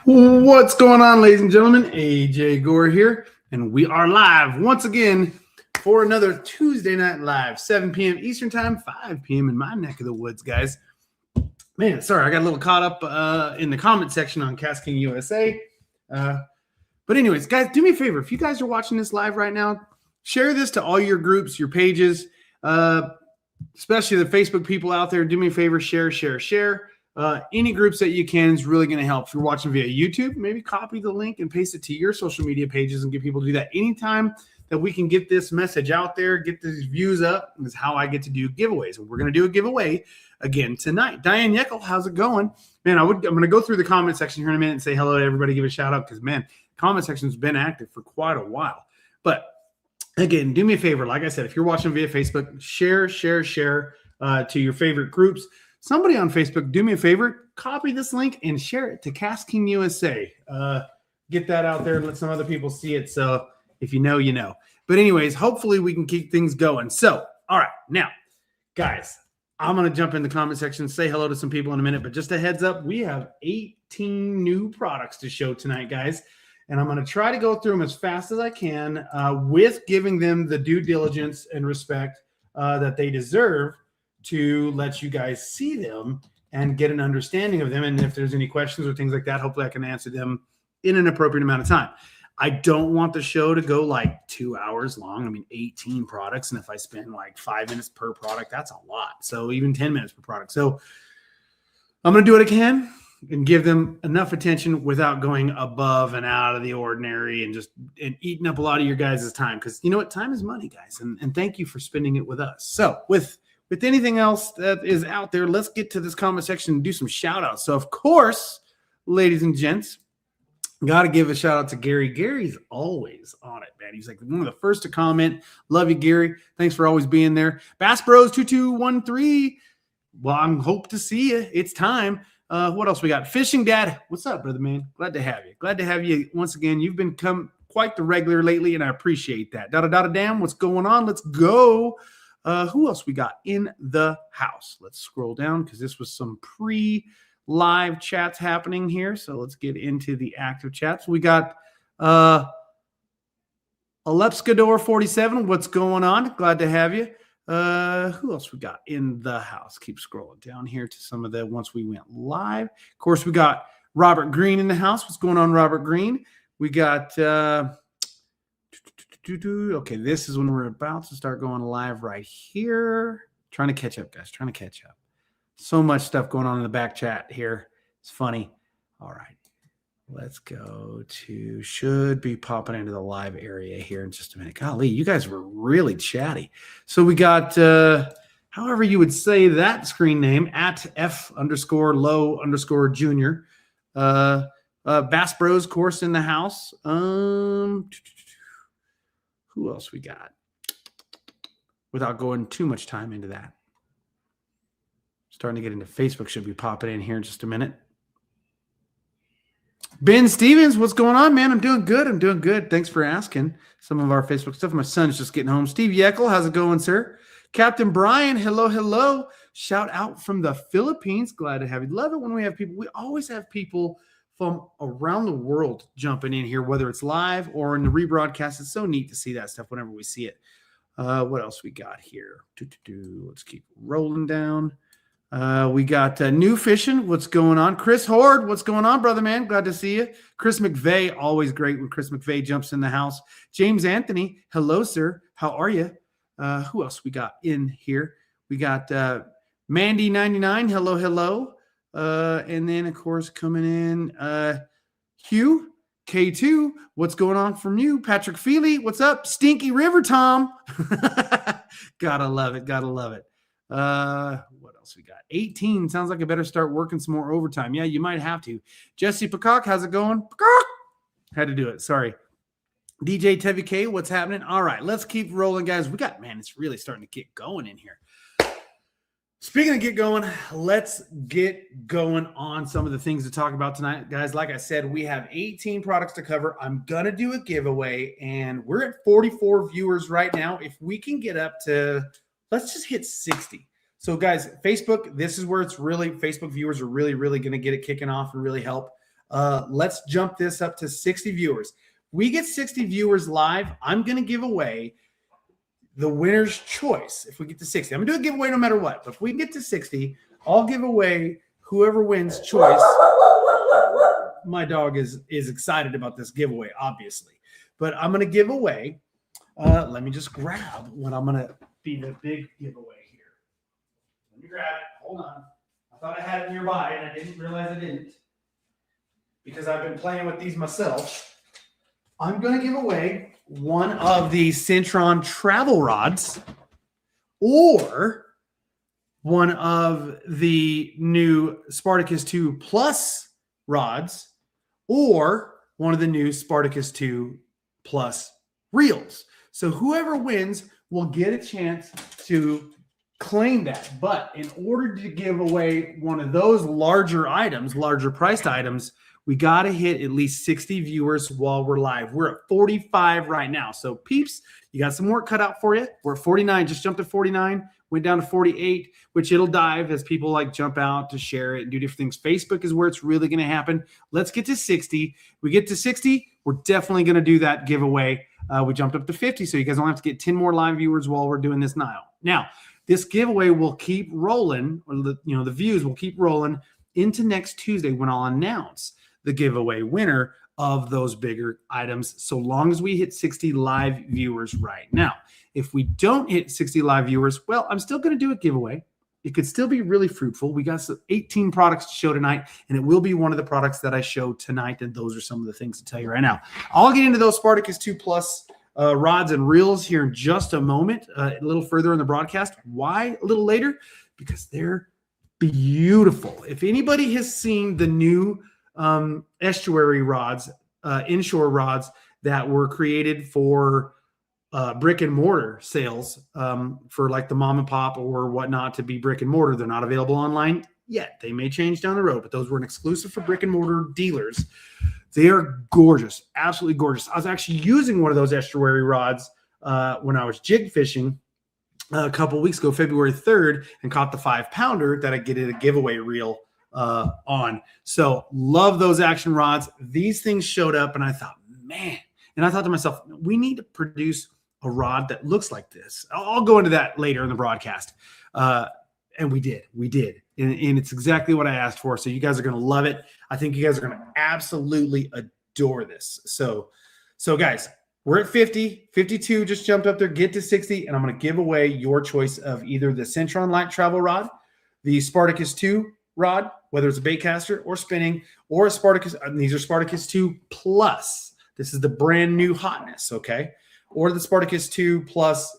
What's going on, ladies and gentlemen? AJ Gore here, and we are live once again for another Tuesday Night Live, 7 p.m. Eastern Time, 5 p.m. in my neck of the woods, guys. Man, sorry, I got a little caught up in the comment section on KastKing USA. But anyways, guys, do me a favor. If you guys are watching this live right now, share this to all your groups, your pages, especially the Facebook people out there. Do me a favor, share. Any groups that you can is really going to help. If you're watching via YouTube, maybe copy the link and paste it to your social media pages and get people to do that. Anytime that we can get this message out there, get these views up, is how I get to do giveaways. And we're going to do a giveaway again tonight. Diane Yeckel, how's it going? Man, I'm going to go through the comment section here in a minute and say hello to everybody, give a shout out, because, man, comment section has been active for quite a while. But, again, do me a favor. Like I said, if you're watching via Facebook, share to your favorite groups. Somebody on Facebook, do me a favor, copy this link and share it to KastKing USA. Get that out there and let some other people see it. So if you know, you know. But anyways, hopefully we can keep things going. So, all right. Now, guys, I'm going to jump in the comment section and say hello to some people in a minute. But just a heads up, we have 18 new products to show tonight, guys. And I'm going to try to go through them as fast as I can with giving them the due diligence and respect that they deserve, to let you guys see them and get an understanding of them. And if there's any questions or things like that, hopefully I can answer them in an appropriate amount of time. I don't want the show to go like 2 hours long. I mean, 18 products. And if I spend like 5 minutes per product, that's a lot. So even 10 minutes per product. So I'm going to do what I can and give them enough attention without going above and out of the ordinary and just eating up a lot of your guys' time. Because you know what? Time is money, guys. And thank you for spending it with us. So with anything else that is out there, let's get to this comment section and do some shout outs. So, of course, ladies and gents, got to give a shout out to Gary. Gary's always on it, man. He's like one of the first to comment. Love you, Gary. Thanks for always being there. Bass Bros 2213. Well, I'm hope to see you. It's time. What else we got? Fishing Dad. What's up, brother, man? Glad to have you. Glad to have you once again. You've become quite the regular lately, and I appreciate that. Dam. What's going on? Let's go. Who else we got in the house? Let's scroll down because this was some pre-live chats happening here. So let's get into the active chats. We got Alepskador47. What's going on? Glad to have you. Who else we got in the house? Keep scrolling down here to some of the ones we went live. Of course, we got Robert Green in the house. What's going on, Robert Green? We got okay, this is when we're about to start going live right here. Trying to catch up, guys. Trying to catch up. So much stuff going on in the back chat here. It's funny. All right. Let's go to, should be popping into the live area here in just a minute. Golly, you guys were really chatty. So we got, however you would say that screen name, at F_low_junior. Bass Bros course in the house. Who else we got? Without going too much time into that. Starting to get into Facebook. Should be popping in here in just a minute. Ben Stevens, what's going on, man? I'm doing good. Thanks for asking. Some of our Facebook stuff. My son's just getting home. Steve Yeckel, how's it going, sir? Captain Brian, hello. Shout out from the Philippines. Glad to have you. Love it when we have people. We always have people from around the world jumping in here, whether it's live or in the rebroadcast. It's so neat to see that stuff whenever we see it. What else we got here? Let's keep rolling down. We got New Fishing. What's going on? Chris Horde. What's going on, brother, man? Glad to see you. Chris McVeigh. Always great when Chris McVeigh jumps in the house. James Anthony. Hello, sir. How are you? Who else we got in here? We got Mandy99. Hello. And then, of course, coming in, Hugh, K2, what's going on from you? Patrick Feely, what's up? Stinky River Tom. Gotta love it. What else we got? 18. Sounds like I better start working some more overtime. Yeah, you might have to. Jesse Peacock, how's it going? Peacock! Had to do it. Sorry. DJ Tevi K, what's happening? All right, let's keep rolling, guys. We got, man, it's really starting to get going in here. Speaking of get going, let's get going on some of the things to talk about tonight. Guys, like I said, we have 18 products to cover. I'm going to do a giveaway, and we're at 44 viewers right now. If we can get up to, let's just hit 60. So, guys, Facebook, this is where it's really, Facebook viewers are really, really going to get it kicking off and really help. Let's jump this up to 60 viewers. We get 60 viewers live. I'm going to give away the winner's choice. If we get to 60, I'm going to do a giveaway no matter what. But if we can get to 60, I'll give away whoever wins choice. My dog is excited about this giveaway, obviously. But I'm going to give away. Let me just grab what I'm going to be the big giveaway here. Let me grab it. Hold on. I thought I had it nearby, and I didn't realize I didn't because I've been playing with these myself. I'm going to give away one of the Centron travel rods or one of the new Spartacus 2 Plus rods or one of the new Spartacus 2 Plus reels. So whoever wins will get a chance to claim that. But in order to give away one of those larger items, larger priced items, we got to hit at least 60 viewers while we're live. We're at 45 right now. So peeps, you got some work cut out for you. We're at 49, just jumped to 49, went down to 48, which it'll dive as people like jump out to share it and do different things. Facebook is where it's really going to happen. Let's get to 60. We get to 60, we're definitely going to do that giveaway. We jumped up to 50, so you guys don't have to get 10 more live viewers while we're doing this now. This giveaway will keep rolling, or the views will keep rolling into next Tuesday when I'll announce the giveaway winner of those bigger items, so long as we hit 60 live viewers right now. If we don't hit 60 live viewers, well, I'm still going to do a giveaway. It could still be really fruitful. We got 18 products to show tonight, and it will be one of the products that I show tonight, and those are some of the things to tell you right now. I'll get into those Spartacus 2 Plus rods and reels here in just a moment, a little further in the broadcast. Why a little later? Because they're beautiful. If anybody has seen the new estuary rods, inshore rods that were created for brick and mortar sales, for like the mom and pop or whatnot to be brick and mortar, they're not available online yet. They may change down the road, but those were an exclusive for brick and mortar dealers. They are gorgeous, absolutely gorgeous. I was actually using one of those estuary rods when I was jig fishing a couple weeks ago, February 3rd, and caught the 5-pounder that I get at a giveaway reel on. So love those action rods. These things showed up and I thought, man, and I thought to myself, we need to produce a rod that looks like this. I'll go into that later in the broadcast. And we did. And it's exactly what I asked for. So you guys are going to love it. I think you guys are going to absolutely adore this. So guys, we're at 50, 52, just jumped up there, get to 60. And I'm going to give away your choice of either the Centron Light travel rod, the Spartacus 2 rod, whether it's a bait caster or spinning, or a Spartacus. These are Spartacus 2 Plus. This is the brand new hotness, okay? Or the Spartacus 2 Plus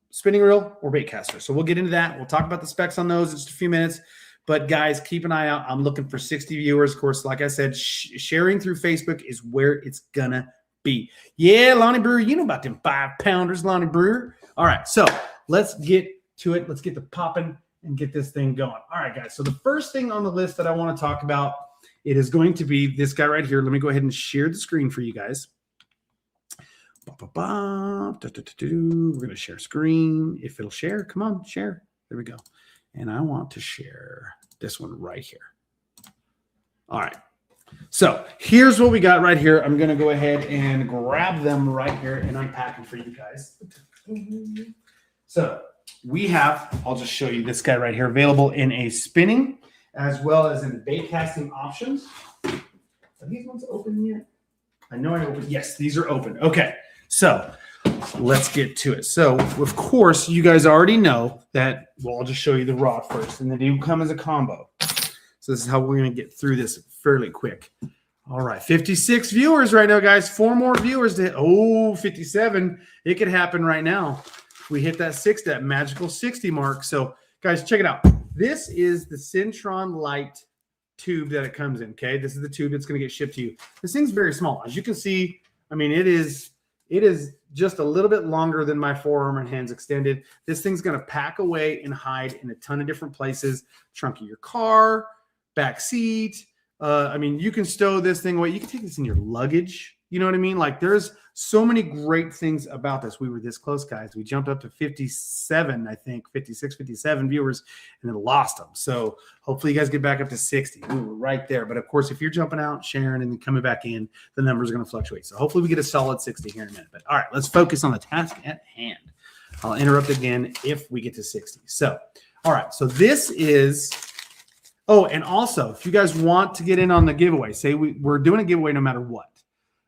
spinning reel or bait caster. So we'll get into that. We'll talk about the specs on those in just a few minutes. But guys, keep an eye out. I'm looking for 60 viewers. Of course, like I said, sharing through Facebook is where it's gonna be. Yeah, Lonnie Brewer, you know about them 5-pounders, Lonnie Brewer. All right, so let's get to it. Let's get the popping and get this thing going. All right, guys. So the first thing on the list that I want to talk about, it is going to be this guy right here. Let me go ahead and share the screen for you guys. We're going to share screen. If it'll share, come on, share. There we go. And I want to share this one right here. All right. So here's what we got right here. I'm going to go ahead and grab them right here and unpack them for you guys. So we have, I'll just show you this guy right here, available in a spinning as well as in bait casting options. Are these ones open yet? I know I opened. Yes, these are open. Okay. So let's get to it. So, of course, you guys already know that, well, I'll just show you the rod first, and they do come as a combo. So this is how we're going to get through this fairly quick. All right, 56 viewers right now, guys. 4 more viewers to hit. Oh, 57. It could happen right now. We hit that magical 60 mark. So, guys, check it out. This is the Centron Light tube that it comes in, okay? This is the tube that's going to get shipped to you. This thing's very small. As you can see, I mean, it is just a little bit longer than my forearm and hands extended. This thing's going to pack away and hide in a ton of different places. Trunk of your car, back seat. I mean, you can stow this thing away. You can take this in your luggage. You know what I mean? Like there's so many great things about this. We were this close, guys. We jumped up to 57, I think, 56, 57 viewers, and then lost them. So hopefully you guys get back up to 60. We were right there. But of course, if you're jumping out, sharing, and then coming back in, the numbers are going to fluctuate. So hopefully we get a solid 60 here in a minute. But all right, let's focus on the task at hand. I'll interrupt again if we get to 60. So, all right. So this is... Oh, and also, if you guys want to get in on the giveaway, say we're doing a giveaway no matter what.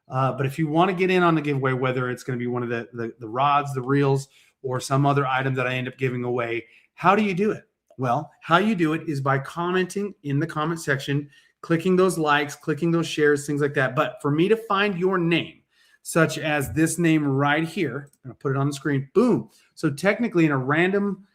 But if you want to get in on the giveaway, whether it's going to be one of the rods, the reels, or some other item that I end up giving away, how do you do it? Well, how you do it is by commenting in the comment section, clicking those likes, clicking those shares, things like that. But for me to find your name, such as this name right here, I'm going to put it on the screen, boom. So technically in a random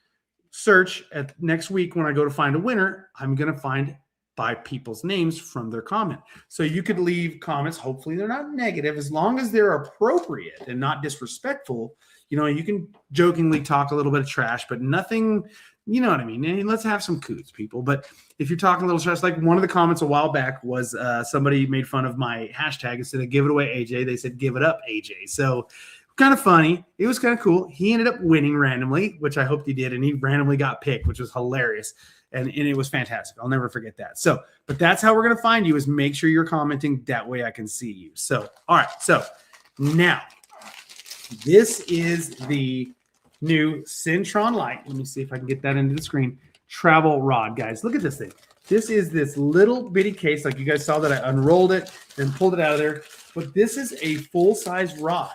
search at next week when I go to find a winner, I'm going to find by people's names from their comment. So you could leave comments. Hopefully they're not negative, as long as they're appropriate and not disrespectful. You know, you can jokingly talk a little bit of trash, but nothing, you know what I mean? And let's have some coots, people. But if you're talking a little trash, like one of the comments a while back was somebody made fun of my hashtag. Instead of give it away AJ, they said give it up AJ. So kind of funny. It was kind of cool. He ended up winning randomly, which I hoped he did, and he randomly got picked, which was hilarious. And it was fantastic. I'll never forget that. So, but that's how we're going to find you, is make sure you're commenting. That way I can see you. So, all right. So now this is the new Centron Light. Let me see if I can get that into the screen. Travel rod, guys. Look at this thing. This is this little bitty case. Like you guys saw that I unrolled it and pulled it out of there. But this is a full-size rod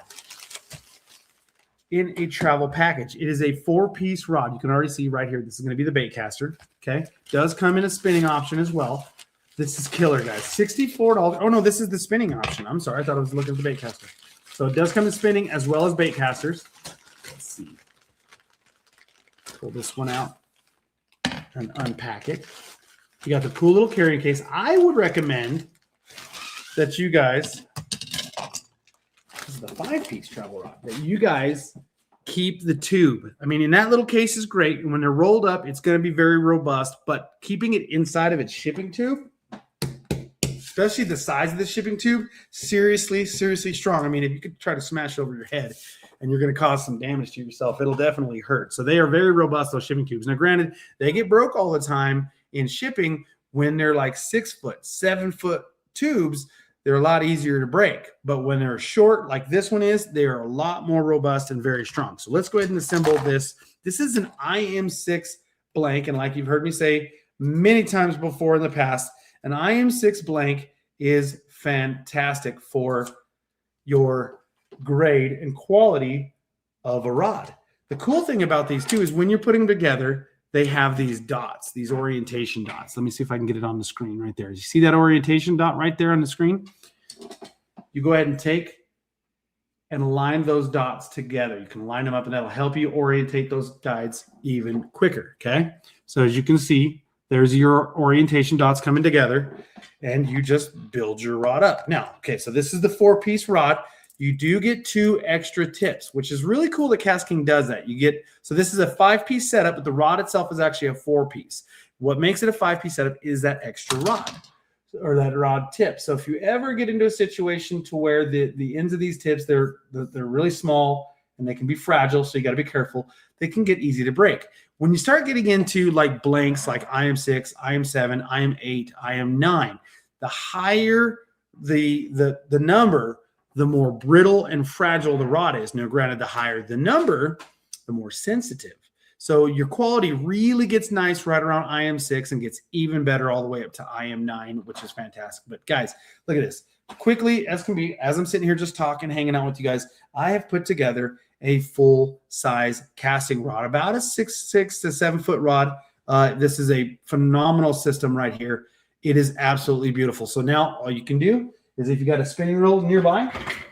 in a travel package. It is a 4-piece rod. You can already see right here. This is going to be the bait caster. Okay. Does come in a spinning option as well. This is killer, guys. $64. Oh, no, this is the spinning option. I'm sorry. I thought I was looking at the bait caster. So it does come in spinning as well as bait casters. Let's see. Pull this one out and unpack it. You got the cool little carrying case. I would recommend that you guys... This is the 5-piece travel rod, that you guys keep the tube. I mean, in that little case is great. And when they're rolled up, it's going to be very robust, but keeping it inside of its shipping tube, especially the size of the shipping tube, seriously, seriously strong. I mean, if you could try to smash over your head and you're going to cause some damage to yourself, it'll definitely hurt. So they are very robust, those shipping tubes. Now, granted, they get broke all the time in shipping when they're like 6-foot, 7-foot tubes. They're a lot easier to break. But when they're short, like this one is, they are a lot more robust and very strong. So let's go ahead and assemble this. This is an IM6 blank. And like you've heard me say many times before in the past, an IM6 blank is fantastic for your grade and quality of a rod. The cool thing about these two is when you're putting them together, they have these dots, these orientation dots. Let me see if I can get it on the screen right there. You see that orientation dot right there on the screen? You go ahead and take and line those dots together. You can line them up, and that'll help you orientate those guides even quicker, okay? So as you can see, there's your orientation dots coming together, and you just build your rod up. Now, okay, so this is the 4-piece rod. You do get 2 extra tips, which is really cool that KastKing does that. You get, so this is a 5-piece setup, but the rod itself is actually a 4-piece. What makes it a 5-piece setup is that extra rod, or that rod tip. So if you ever get into a situation to where the ends of these tips, they're really small and they can be fragile, so you got to be careful. They can get easy to break. When you start getting into like blanks like IM6, IM7, IM8, IM9, the higher the number, the more brittle and fragile the rod is. Now, granted, the higher the number, the more sensitive. So your quality really gets nice right around IM6 and gets even better all the way up to IM9, which is fantastic. But guys, look at this. Quickly as can be, as I'm sitting here just talking, hanging out with you guys, I have put together a full-size casting rod, about a 6 to 7-foot rod. This is a phenomenal system right here. It is absolutely beautiful. So now all you can do is, if you got a spinning reel nearby,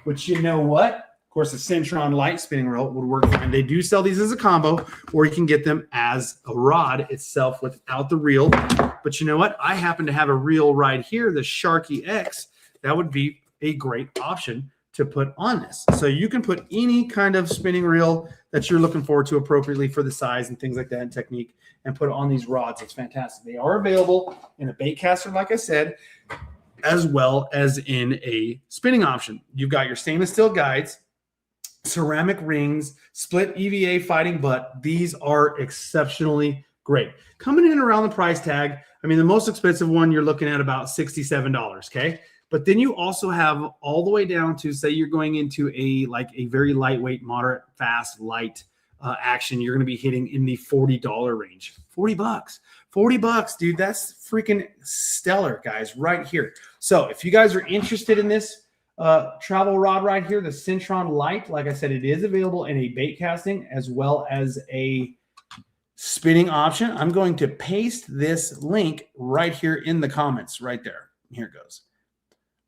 which you know what, of course, a Centron Light spinning reel would work fine. They do sell these as a combo, or you can get them as a rod itself without the reel. But you know what? I happen to have a reel right here, the Sharky X. That would be a great option to put on this. So you can put any kind of spinning reel that you're looking forward to appropriately for the size and things like that and technique, and put it on these rods. It's fantastic. They are available in a bait caster, like I said. as well as in a spinning option. You've got your stainless steel guides, ceramic rings, split EVA fighting butt. These are exceptionally great. Coming in around the price tag, I mean, the most expensive one, you're looking at about $67, okay? But then you also have all the way down to, say you're going into a very lightweight, moderate, fast, light action, you're going to be hitting in the $40 range. $40, dude. That's freaking stellar, guys, right here. So if you guys are interested in this travel rod right here, the Centron Light, like I said, it is available in a bait casting as well as a spinning option. I'm going to paste this link right here in the comments right there. Here it goes.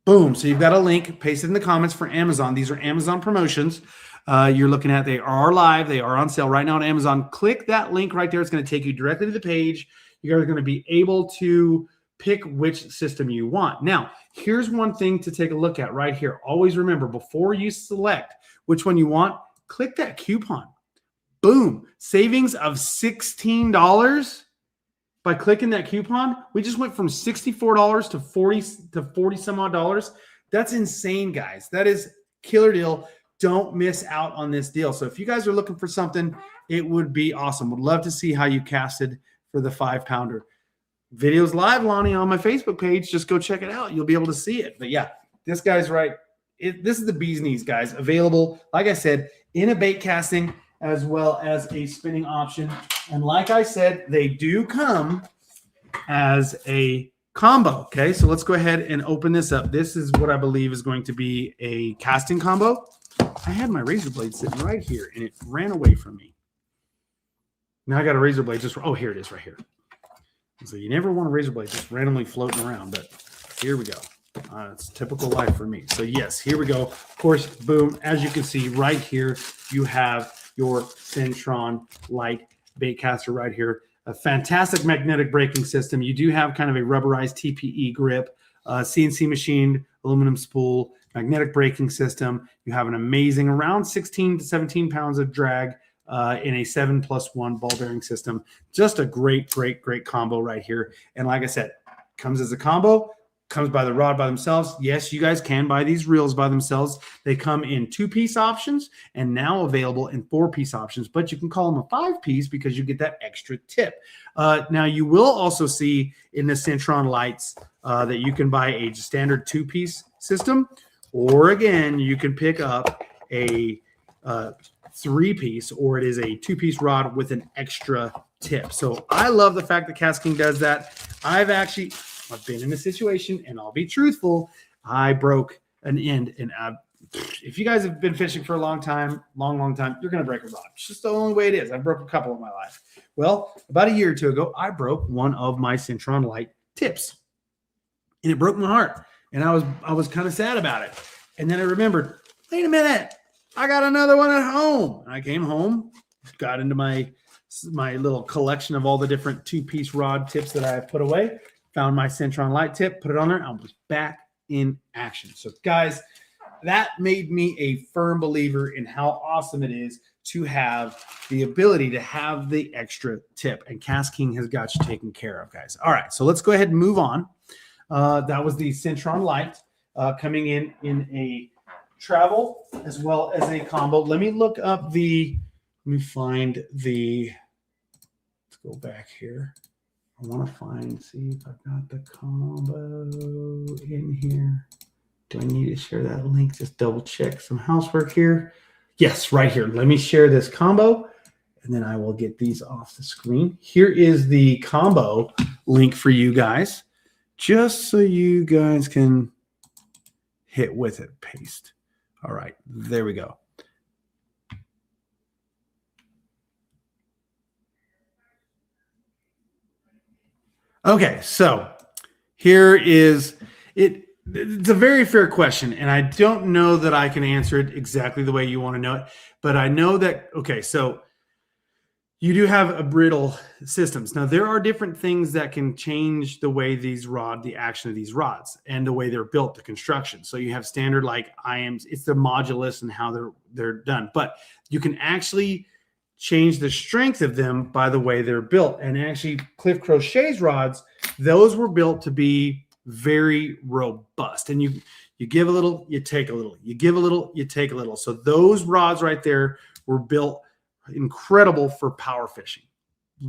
Boom. So you've got a link pasted in the comments for Amazon. These are Amazon promotions. You're looking at, they are live. They are on sale right now on Amazon. Click that link right there. It's going to take you directly to the page. You guys are going to be able to pick which system you want. Now, here's one thing to take a look at right here. Always remember, before you select which one you want, click that coupon. Boom. Savings of $16 by clicking that coupon. We just went from $64 to 40 some odd dollars. That's insane, guys. That is killer deal. Don't miss out on this deal. So if you guys are looking for something, it would be awesome. Would love to see how you casted for the 5-pounder. Videos live, Lonnie, on my Facebook page. Just go check it out. You'll be able to see it. But yeah, this guy's right. This is the bee's knees, guys. Available, like I said, in a bait casting as well as a spinning option. And like I said, they do come as a combo. Okay, so let's go ahead and open this up. This is what I believe is going to be a casting combo. I had my razor blade sitting right here, and it ran away from me. Now I got a razor blade just, oh, here it is right here. So you never want a razor blade just randomly floating around, but here we go. It's typical life for me. So yes, here we go. Of course, boom, as you can see right here, you have your Centron Light bait caster right here. A fantastic magnetic braking system. You do have kind of a rubberized TPE grip, CNC machined aluminum spool, magnetic braking system. You have an amazing around 16 to 17 pounds of drag in a 7+1 ball bearing system. Just a great combo right here. And like I said, comes as a combo, comes by the rod by themselves. Yes, you guys can buy these reels by themselves. They come in 2-piece options and now available in 4-piece options, but you can call them a 5-piece because you get that extra tip. Now you will also see in the Centron Lights that you can buy a standard 2-piece system, or again, you can pick up a 3-piece, or it is a 2-piece rod with an extra tip. So I love the fact that KastKing does that. I've been in a situation, and I'll be truthful, I broke an end. And if you guys have been fishing for a long time, long time, you're going to break a rod. It's just the only way it is. I broke a couple in my life. Well, about a year or two ago, I broke one of my Centron Light tips, and it broke my heart. And I was kind of sad about it. And then I remembered, wait a minute, I got another one at home. And I came home, got into my little collection of all the different 2-piece rod tips that I put away, found my Centron Light tip, put it on there, and I was back in action. So guys, that made me a firm believer in how awesome it is to have the ability to have the extra tip. And KastKing has got you taken care of, guys. All right, so let's go ahead and move on. That was the Centron Light coming in a travel as well as a combo. Let me look up let's go back here. I want to see if I've got the combo in here. Do I need to share that link? Just double check some housework here. Yes, right here. Let me share this combo, and then I will get these off the screen. Here is the combo link for you guys, just so you guys can hit with it. Paste. All right, there we go. Okay, so here is it. It's a very fair question, and I don't know that I can answer it exactly the way you want to know it, but I know that, okay, so you do have a brittle systems. Now, there are different things that can change the way the action of these rods and the way they're built, the construction. So you have standard like IMs, it's the modulus and how they're done, but you can actually change the strength of them by the way they're built. And actually, Cliff Crochet's rods, those were built to be very robust. And you give a little, you take a little, you give a little, you take a little. So those rods right there were built incredible for power fishing,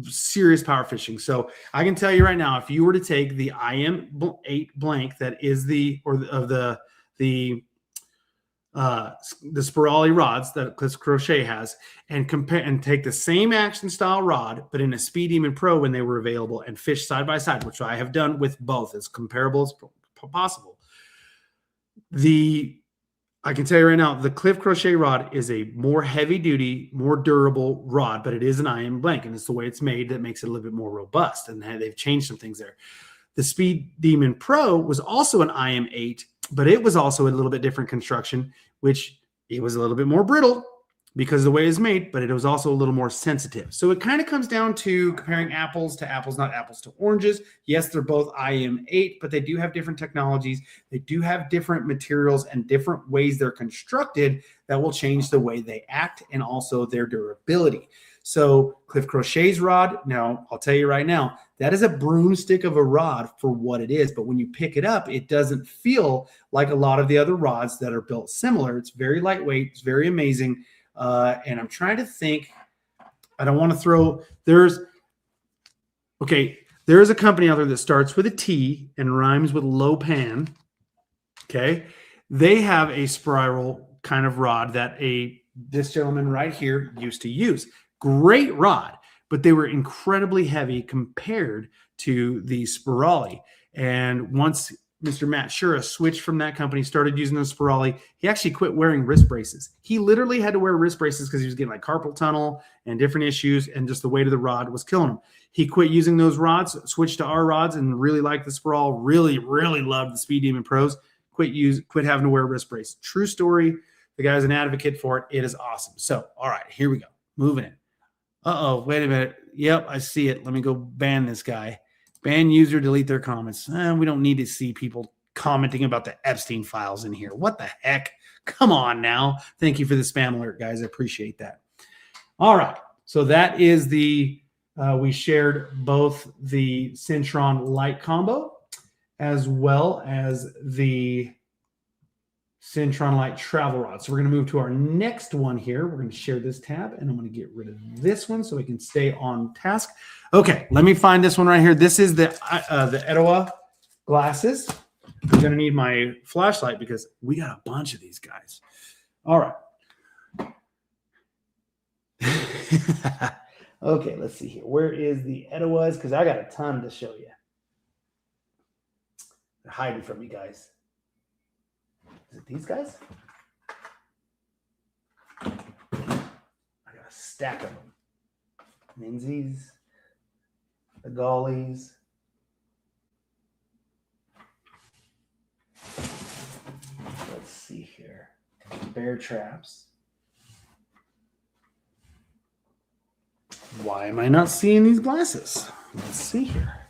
serious power fishing. So I can tell you right now, if you were to take the IM8 blank, that is the Spirali rods that Cliff's Crochet has, and compare and take the same action style rod, but in a Speed Demon Pro when they were available, and fish side by side, which I have done with both as comparable as possible. I can tell you right now, the Cliff Crochet rod is a more heavy duty, more durable rod, but it is an IM blank, and it's the way it's made that makes it a little bit more robust. And they've changed some things there. The Speed Demon Pro was also an IM8, but it was also a little bit different construction, which it was a little bit more brittle because of the way it's made, but it was also a little more sensitive. So it kind of comes down to comparing apples to apples, not apples to oranges. Yes, they're both IM8, but they do have different technologies. They do have different materials and different ways they're constructed that will change the way they act and also their durability. So Cliff Crochet's rod, now I'll tell you right now, that is a broomstick of a rod for what it is. But when you pick it up, it doesn't feel like a lot of the other rods that are built similar. It's very lightweight. It's very amazing. And I'm trying to think, I don't want to throw, there's a company out there that starts with a T and rhymes with Lopan. Okay. They have a spiral kind of rod that this gentleman right here used to use. Great rod, but they were incredibly heavy compared to the Spirali. And once Mr. Matt Shura switched from that company, started using the Spirali, he actually quit wearing wrist braces. He literally had to wear wrist braces because he was getting like carpal tunnel and different issues, and just the weight of the rod was killing him. He quit using those rods, switched to our rods, and really liked the Spiral, really, really loved the Speed Demon Pros, quit having to wear wrist brace. True story. The guy's an advocate for it. It is awesome. So, all right, here we go. Moving in. Uh-oh, wait a minute. Yep, I see it. Let me go ban this guy. Ban user, delete their comments. We don't need to see people commenting about the Epstein files in here. What the heck? Come on now. Thank you for the spam alert, guys. I appreciate that. All right. So that is we shared both the Centron Light combo as well as the Centron Light travel rod. So we're going to move to our next one here. We're going to share this tab, and I'm going to get rid of this one so we can stay on task. Okay, let me find this one right here. This is the Etawa glasses. I'm going to need my flashlight because we got a bunch of these guys. All right. Okay, let's see here. Where is the Etawas? Because I got a ton to show you. They're hiding from you guys. Is it these guys? I got a stack of them. Menzies, the Gollies. Let's see here. Bear traps. Why am I not seeing these glasses? Let's see here.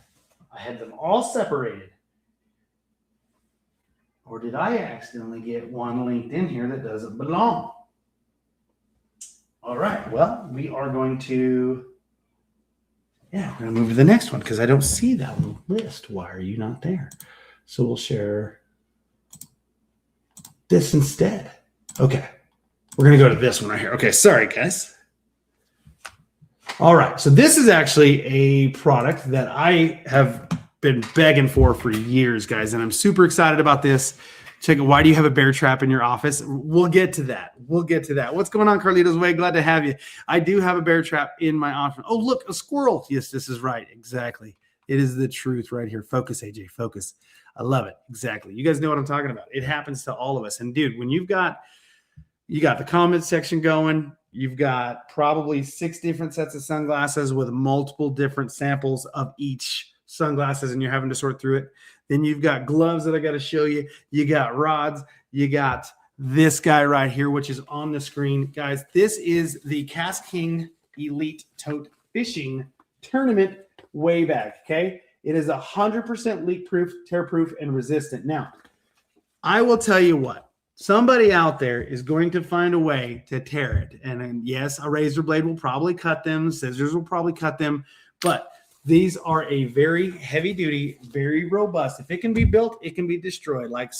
I had them all separated. Or did I accidentally get one linked in here that doesn't belong? All right. Well, we are going to, we're going to move to the next one because I don't see that on the list. Why are you not there? So we'll share this instead. Okay. We're going to go to this one right here. Okay. Sorry, guys. All right. So this is actually a product that I have been begging for years, guys, and I'm super excited about this. Check it. Why do you have a bear trap in your office? We'll get to that. What's going on, Carlitos Way? Glad to have you. I do have a bear trap in my office. Oh, look, a squirrel. Yes, this is right. Exactly. It is the truth right here. Focus, AJ. Focus. I love it. Exactly. You guys know what I'm talking about. It happens to all of us. And dude, when you got the comment section going, you've got probably 6 different sets of sunglasses with multiple different samples of each sunglasses, and you're having to sort through it. Then you've got gloves that I got to show you. You got rods. You got this guy right here, which is on the screen. Guys, this is the KastKing Elite Tote Fishing Tournament Way Bag, okay? It is 100% leak-proof, tear-proof, and resistant. Now, I will tell you what. Somebody out there is going to find a way to tear it. And yes, a razor blade will probably cut them. Scissors will probably cut them. But These are a very heavy duty, very robust. If it can be built, it can be destroyed. Like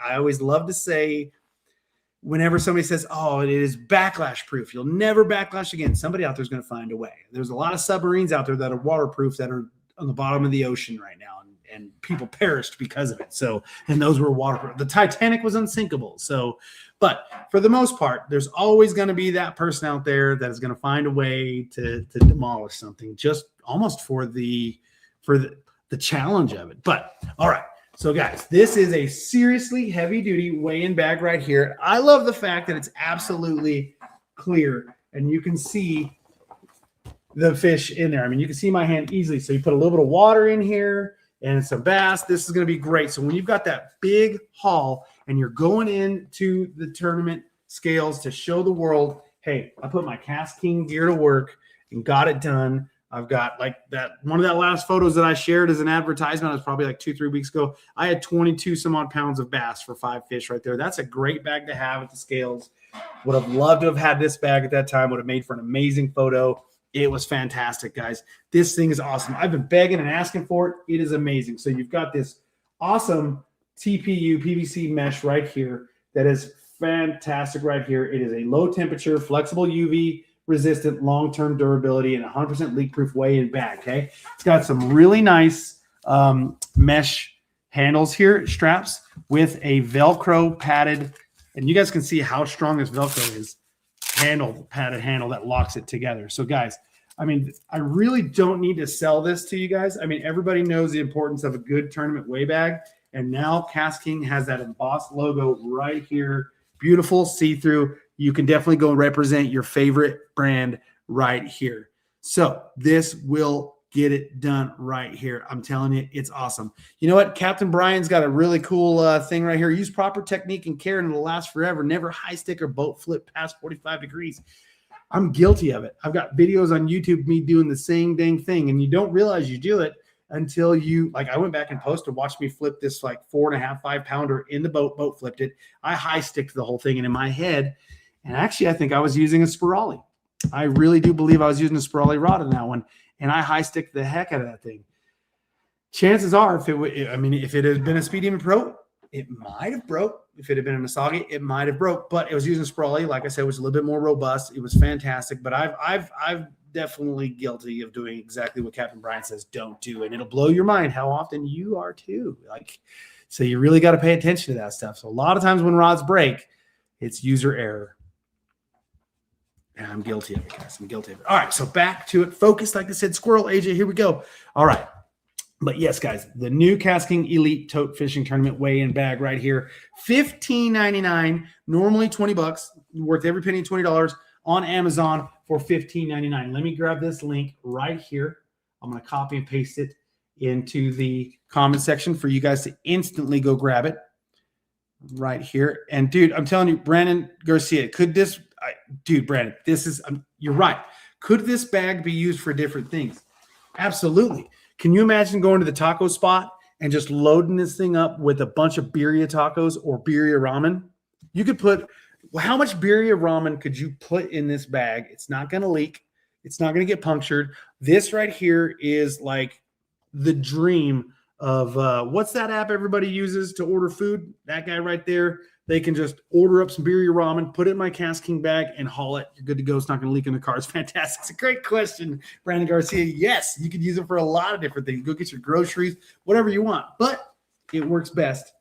I always love to say, whenever somebody says, oh, it is backlash proof, you'll never backlash again. Somebody out there is going to find a way. There's a lot of submarines out there that are waterproof that are on the bottom of the ocean right now, and people perished because of it. So, and those were waterproof. The Titanic was unsinkable. So, but for the most part, there's always going to be that person out there that is going to find a way to demolish something, just almost for the challenge of it. But all right. So guys, this is a seriously heavy duty weigh-in bag right here. I love the fact that it's absolutely clear and you can see the fish in there. I mean, you can see my hand easily. So you put a little bit of water in here and some bass. This is going to be great. So when you've got that big haul and you're going into the tournament scales to show the world, hey, I put my KastKing gear to work and got it done. I've got like that one of that last photos that I shared as an advertisement. It was probably like 2-3 weeks ago. I had 22 some odd pounds of bass for 5 fish right there. That's a great bag to have at the scales. Would have loved to have had this bag at that time. Would have made for an amazing photo. It was fantastic, guys. This thing is awesome. I've been begging and asking for it. It is amazing. So you've got this awesome TPU PVC mesh right here that is fantastic right here. It is a low temperature, flexible UV resistant, long-term durability, and 100% leak-proof weigh-in bag, okay? It's got some really nice mesh handles here, straps, with a Velcro padded, and you guys can see how strong this Velcro is, padded handle that locks it together. So, guys, I mean, I really don't need to sell this to you guys. I mean, everybody knows the importance of a good tournament weigh bag, and now KastKing has that embossed logo right here. Beautiful, see-through. You can definitely go represent your favorite brand right here. So this will get it done right here. I'm telling you, it's awesome. You know what? Captain Brian's got a really cool thing right here. Use proper technique and care and it'll last forever. Never high stick or boat flip past 45 degrees. I'm guilty of it. I've got videos on YouTube of me doing the same dang thing, and you don't realize you do it until you, like, I went back and post to watch me flip this like 4.5-5 pounder in the boat flipped it. I high sticked the whole thing, and in my head, and actually I think I was using a Spirali. I really do believe I was using a Spirali rod in that one, and I high sticked the heck out of that thing. Chances are, if it had been a Speed Demon Pro, it might have broke. If it had been a Misagi, it might have broke. But it was using Spirali, like I said, it was a little bit more robust. It was fantastic. But I've definitely guilty of doing exactly what Captain Brian says don't do, and it'll blow your mind how often you are too. Like, so you really got to pay attention to that stuff. So a lot of times when rods break, it's user error. And I'm guilty of it, guys. I'm guilty of it. All right, so back to it. Focus, like I said, squirrel, AJ, here we go. All right. But yes, guys, the new KastKing Elite Tote Fishing Tournament weigh-in bag right here, $15.99, normally $20, worth every penny, $20 on Amazon for $15.99. Let me grab this link right here. I'm going to copy and paste it into the comment section for you guys to instantly go grab it right here. And dude, I'm telling you, Brandon Garcia, Brandon, this is, you're right. Could this bag be used for different things? Absolutely. Can you imagine going to the taco spot and just loading this thing up with a bunch of birria tacos or birria ramen? You could put, how much birria ramen could you put in this bag? It's not going to leak. It's not going to get punctured. This right here is like the dream of what's that app everybody uses to order food? That guy right there. They can just order up some birria ramen, put it in my KastKing bag, and haul it. You're good to go. It's not going to leak in the car. It's fantastic. It's a great question, Brandon Garcia. Yes, you could use it for a lot of different things. Go get your groceries, whatever you want. But it works best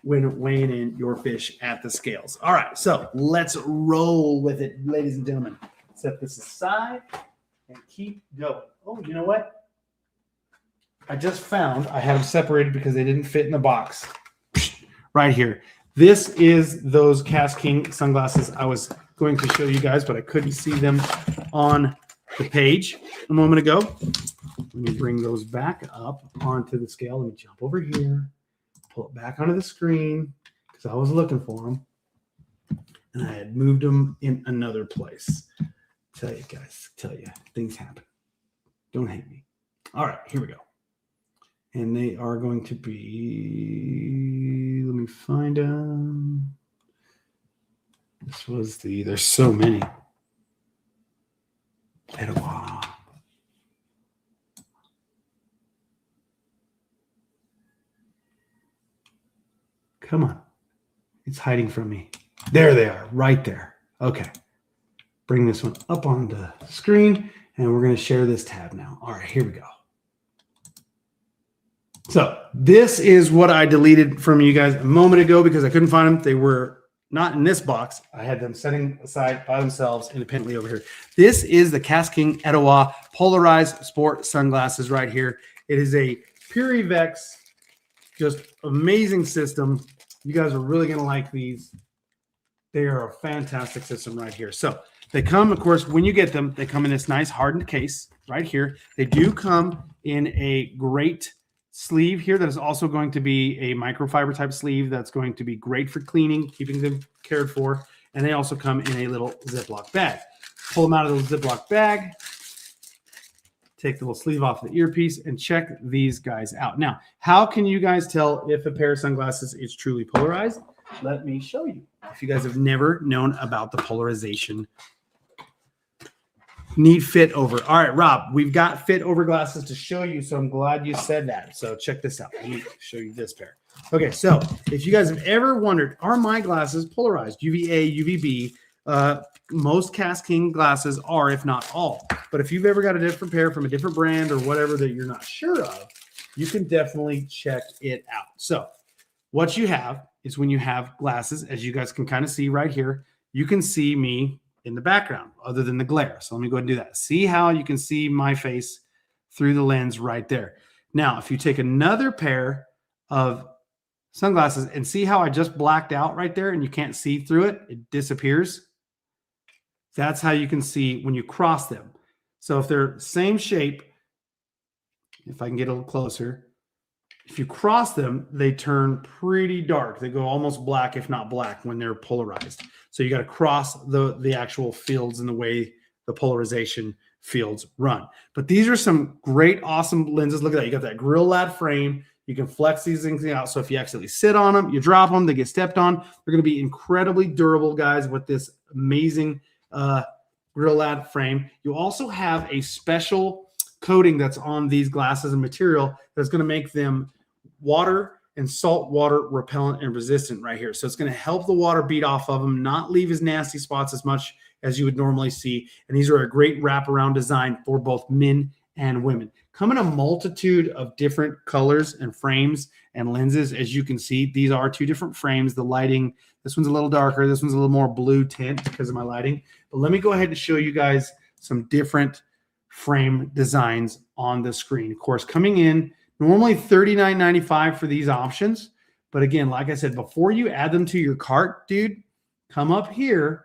when weighing in your fish at the scales. All right, so let's roll with it, ladies and gentlemen. Set this aside and keep going. Oh, you know what? I just found I have them separated because they didn't fit in the box. Right here. This is those KastKing sunglasses I was going to show you guys, but I couldn't see them on the page a moment ago. Let me bring those back up onto the scale. Let me jump over here, pull it back onto the screen because I was looking for them, and I had moved them in another place. Tell you guys, things happen. Don't hate me. All right, here we go. And they are going to be, let me find them. This was there's so many. Come on. It's hiding from me. There they are, right there. Okay. Bring this one up on the screen, and we're going to share this tab now. All right, here we go. So this is what I deleted from you guys a moment ago because I couldn't find them. They were not in this box. I had them setting aside by themselves independently over here. This is the KastKingLIVE Polarized Sport Sunglasses right here. It is a Purivex, just amazing system. You guys are really going to like these. They are a fantastic system right here. So they come, of course, when you get them, they come in this nice hardened case right here. They do come in a great sleeve here that is also going to be a microfiber type sleeve that's going to be great for cleaning, keeping them cared for. And they also come in a little Ziploc bag. Pull them out of the Ziploc bag, take the little sleeve off the earpiece, and check these guys out. Now, how can you guys tell if a pair of sunglasses is truly polarized? Let me show you. If you guys have never known about the polarization need fit over. All right, Rob, we've got fit over glasses to show you, so I'm glad you said that. So check this out. Let me show you this pair. Okay, so if you guys have ever wondered, are my glasses polarized? UVA, UVB, most KastKing glasses are, if not all. But if you've ever got a different pair from a different brand or whatever that you're not sure of, you can definitely check it out. So what you have is when you have glasses, as you guys can kind of see right here, you can see me in the background other than the glare. So let me go ahead and do that. See how you can see my face through the lens right there. Now, if you take another pair of sunglasses and see how I just blacked out right there and you can't see through it, it disappears. That's how you can see when you cross them. So if they're same shape, if I can get a little closer, if you cross them, they turn pretty dark. They go almost black, if not black, when they're polarized. So you got to cross the actual fields in the way the polarization fields run. But these are some great, awesome lenses. Look at that. You got that grill lad frame. You can flex these things out. So if you accidentally sit on them, you drop them, they get stepped on. They're going to be incredibly durable, guys, with this amazing grill lad frame. You also have a special coating that's on these glasses and material that's going to make them water and salt water repellent and resistant right here. So it's going to help the water beat off of them, not leave as nasty spots as much as you would normally see. And these are a great wraparound design for both men and women. Come in a multitude of different colors and frames and lenses. As you can see, these are two different frames. The lighting, this one's a little darker. This one's a little more blue tint because of my lighting. But let me go ahead and show you guys some different frame designs on the screen. Of course, coming in, normally $39.95 for these options. But again, like I said, before you add them to your cart, dude, come up here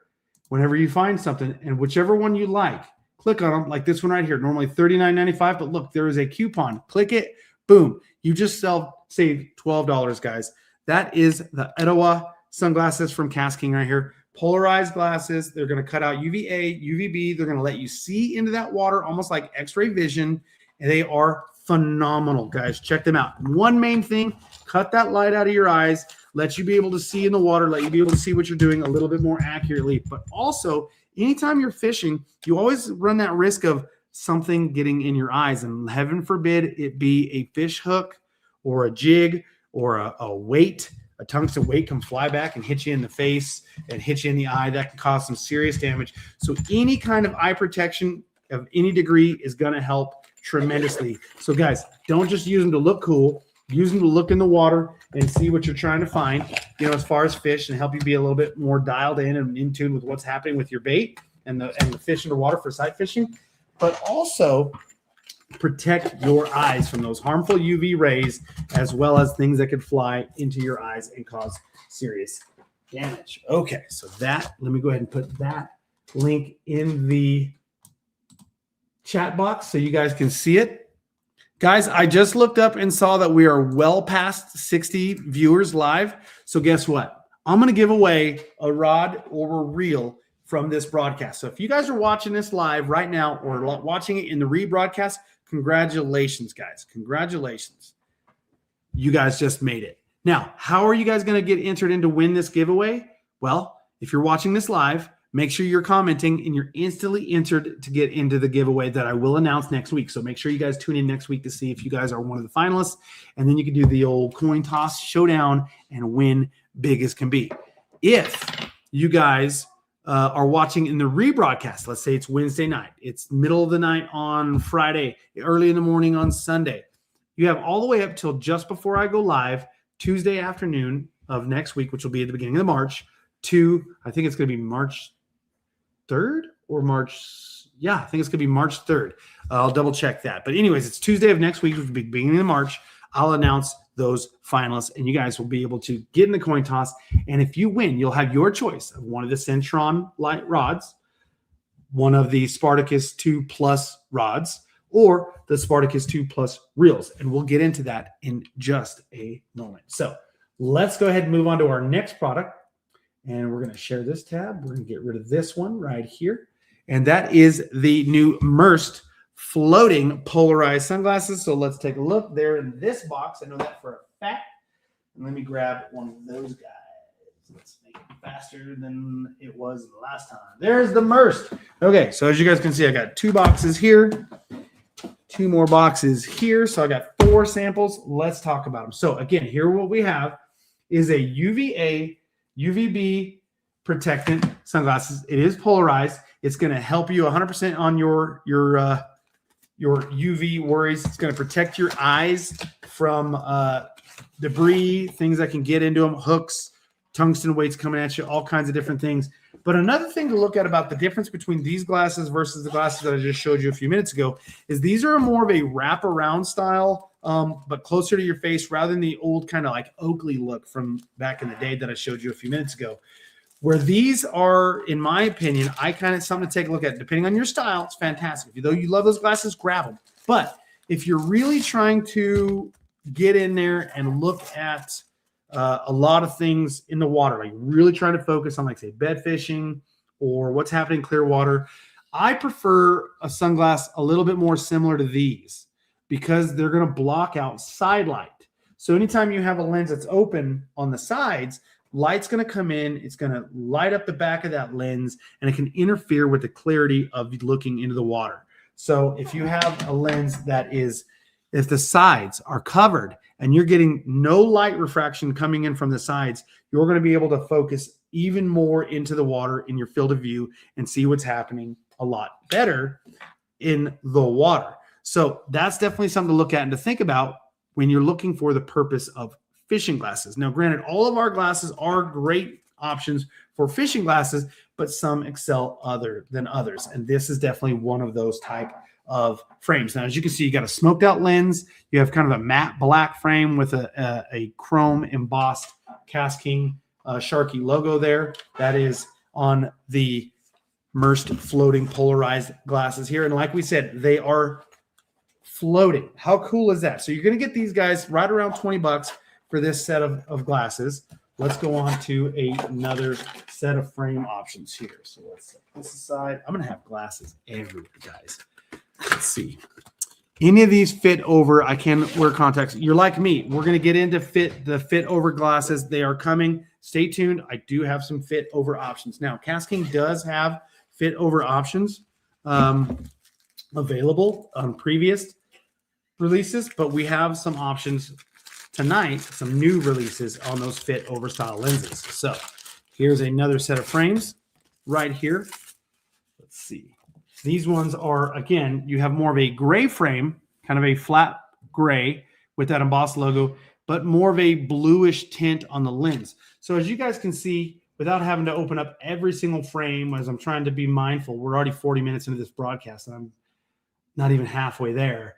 whenever you find something, and whichever one you like, click on them, like this one right here. Normally $39.95, but look, there is a coupon. Click it, boom. You just save $12, guys. That is the EST sunglasses from KastKing right here. Polarized glasses. They're going to cut out UVA, UVB. They're going to let you see into that water, almost like X-ray vision, and they are phenomenal, guys. Check them out. One main thing, cut that light out of your eyes, let you be able to see in the water, let you be able to see what you're doing a little bit more accurately. But also, anytime you're fishing, you always run that risk of something getting in your eyes, and heaven forbid it be a fish hook or a jig or a weight, a tungsten weight can fly back and hit you in the face and hit you in the eye. That can cause some serious damage. So any kind of eye protection of any degree is going to help tremendously. So guys, don't just use them to look cool. Use them to look in the water and see what you're trying to find, you know, as far as fish, and help you be a little bit more dialed in and in tune with what's happening with your bait and the fish in the water for sight fishing. But also protect your eyes from those harmful UV rays, as well as things that could fly into your eyes and cause serious damage. Okay, so that, let me go ahead and put that link in the chat box so you guys can see it. Guys, I just looked up and saw that we are well past 60 viewers live. So guess what? I'm going to give away a rod or a reel from this broadcast. So if you guys are watching this live right now or watching it in the rebroadcast, congratulations, guys. Congratulations. You guys just made it. Now, how are you guys going to get entered in to win this giveaway? Well, if you're watching this live, make sure you're commenting and you're instantly entered to get into the giveaway that I will announce next week. So make sure you guys tune in next week to see if you guys are one of the finalists. And then you can do the old coin toss showdown and win big as can be. If you guys are watching in the rebroadcast, let's say it's Wednesday night, it's middle of the night on Friday, early in the morning on Sunday, you have all the way up till just before I go live, Tuesday afternoon of next week, which will be at the beginning of March, to, I think it's going to be March 3rd or March. Yeah, I think it's going to be March 3rd. I'll double check that. But anyways, it's Tuesday of next week, which will be beginning of March. I'll announce those finalists, and you guys will be able to get in the coin toss. And if you win, you'll have your choice of one of the Centron Light rods, one of the Spartacus 2 Plus rods, or the Spartacus 2 Plus reels. And we'll get into that in just a moment. So let's go ahead and move on to our next product. And we're going to share this tab. We're going to get rid of this one right here. And that is the new immersed floating polarized sunglasses. So let's take a look. They're in this box. I know that for a fact. And let me grab one of those guys. Let's make it faster than it was last time. There's the immersed. Okay, so as you guys can see, I got 2 boxes here. 2 more boxes here. So I got 4 samples. Let's talk about them. So again, here what we have is a UVA, UVB protectant sunglasses. It is polarized. It's going to help you 100% on your UV worries. It's going to protect your eyes from debris, things that can get into them, hooks, tungsten weights coming at you, all kinds of different things. But another thing to look at about the difference between these glasses versus the glasses that I just showed you a few minutes ago is these are more of a wraparound style, but closer to your face rather than the old kind of like Oakley look from back in the day that I showed you a few minutes ago. Where these are, in my opinion, something to take a look at. Depending on your style, it's fantastic. Though you love those glasses, grab them. But if you're really trying to get in there and look at a lot of things in the water, like really trying to focus on, like, say, bed fishing or what's happening in clear water, I prefer a sunglass a little bit more similar to these because they're going to block out side light. So anytime you have a lens that's open on the sides, light's going to come in, it's going to light up the back of that lens, and it can interfere with the clarity of looking into the water. So if you have a lens that is, if the sides are covered and you're getting no light refraction coming in from the sides, you're going to be able to focus even more into the water in your field of view and see what's happening a lot better in the water. So that's definitely something to look at and to think about when you're looking for the purpose of fishing glasses. Now, granted, all of our glasses are great options for fishing glasses, but some excel other than others. And this is definitely one of those type of frames. Now, as you can see, you got a smoked out lens. You have kind of a matte black frame with a chrome embossed KastKing Sharky logo there. That is on the immersed floating polarized glasses here. And like we said, they are floating. How cool is that? So you're going to get these guys right around 20 bucks for this set of glasses. Let's go on to another set of frame options here. So let's set this aside. I'm going to have glasses everywhere, guys. Let's see. Any of these fit over. I can wear contacts. You're like me. We're going to get into the fit over glasses. They are coming. Stay tuned. I do have some fit over options. Now, KastKing does have fit over options available on previous releases, but we have some options tonight, some new releases on those fit over style lenses. So here's another set of frames right here. Let's see. These ones are, again, you have more of a gray frame, kind of a flat gray with that embossed logo, but more of a bluish tint on the lens. So as you guys can see, without having to open up every single frame, as I'm trying to be mindful, we're already 40 minutes into this broadcast, and I'm not even halfway there.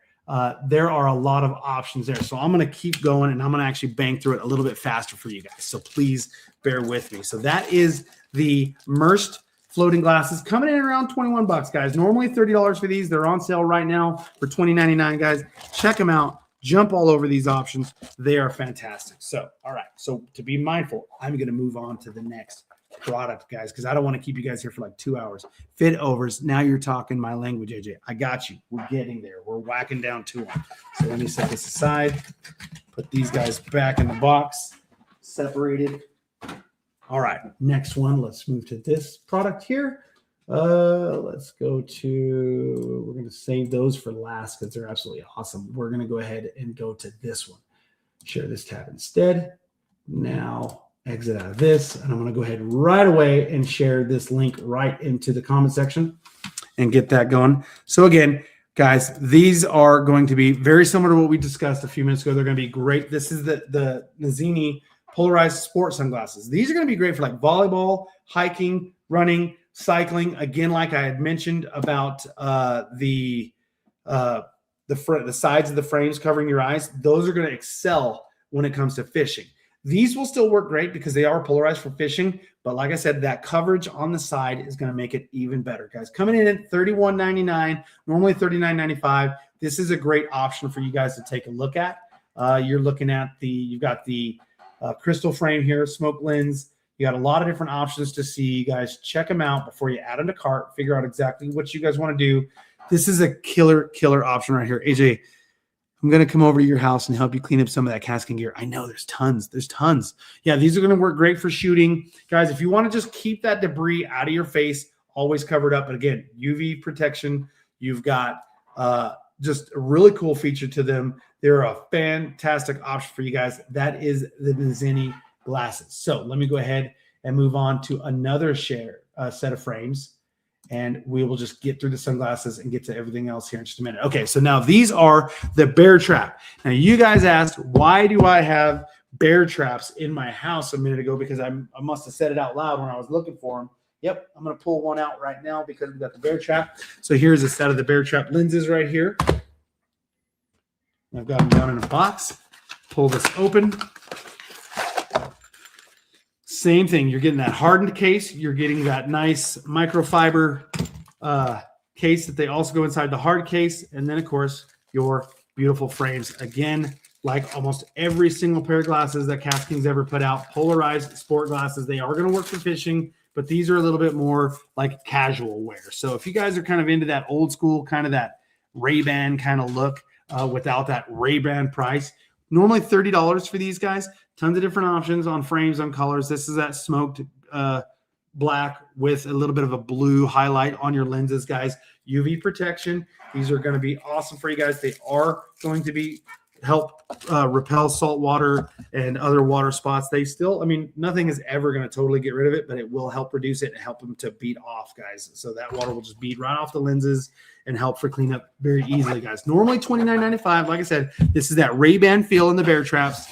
There are a lot of options there. So I'm going to keep going, and I'm going to actually bang through it a little bit faster for you guys. So please bear with me. So that is the immersed floating glasses coming in around 21 bucks, guys. Normally $30 for these. They're on sale right now for $20.99, guys. Check them out. Jump all over these options. They are fantastic. So, all right. So to be mindful, I'm going to move on to the next product, guys, because I don't want to keep you guys here for like 2 hours. Fit overs. Now you're talking my language, AJ. I got you. We're getting there. We're whacking down to them. So let me set this aside. Put these guys back in the box. Separated. All right. Next one. Let's move to this product here. Let's go to, we're going to save those for last because they're absolutely awesome. We're going to go ahead and go to this one. Share this tab instead. Now, exit out of this, and I'm going to go ahead right away and share this link right into the comment section and get that going. So again, guys, these are going to be very similar to what we discussed a few minutes ago. They're going to be great. This is the Nazini Polarized Sport sunglasses. These are going to be great for like volleyball, hiking, running, cycling. Again, like I had mentioned about the sides of the frames covering your eyes, those are going to excel when it comes to fishing. These will still work great because they are polarized for fishing, but like I said, that coverage on the side is going to make it even better, guys. Coming in at $31.99, normally $39.95. This is a great option for you guys to take a look at. You're looking at you've got the crystal frame here, smoke lens. You got a lot of different options to see. You guys check them out before you add them to cart. Figure out exactly what you guys want to do. This is a killer option right here. AJ, I'm going to come over to your house and help you clean up some of that KastKing gear. I know there's tons. There's tons. Yeah, these are going to work great for shooting. Guys, if you want to just keep that debris out of your face, always covered up. But again, UV protection. You've got just a really cool feature to them. They're a fantastic option for you guys. That is the Nazini glasses. So let me go ahead and move on to another set of frames. And we will just get through the sunglasses and get to everything else here in just a minute. Okay, so now these are the bear trap. Now you guys asked, why do I have bear traps in my house a minute ago? Because I must have said it out loud when I was looking for them. Yep, I'm going to pull one out right now because we've got the bear trap. So here's a set of the bear trap lenses right here. I've got them down in a box. Pull this open. Same thing. You're getting that hardened case. You're getting that nice microfiber case that they also go inside the hard case. And then, of course, your beautiful frames. Again, like almost every single pair of glasses that KastKing's ever put out, polarized sport glasses. They are going to work for fishing, but these are a little bit more like casual wear. So if you guys are kind of into that old school, kind of that Ray-Ban kind of look without that Ray-Ban price, normally $30 for these guys. Tons of different options on frames, on colors. This is that smoked black with a little bit of a blue highlight on your lenses, guys. UV protection. These are going to be awesome for you guys. They are going to help repel salt water and other water spots. They still, I mean, nothing is ever going to totally get rid of it, but it will help reduce it and help them to bead off, guys. So that water will just bead right off the lenses and help for cleanup very easily, guys. Normally $29.95. Like I said, this is that Ray-Ban feel in the bear traps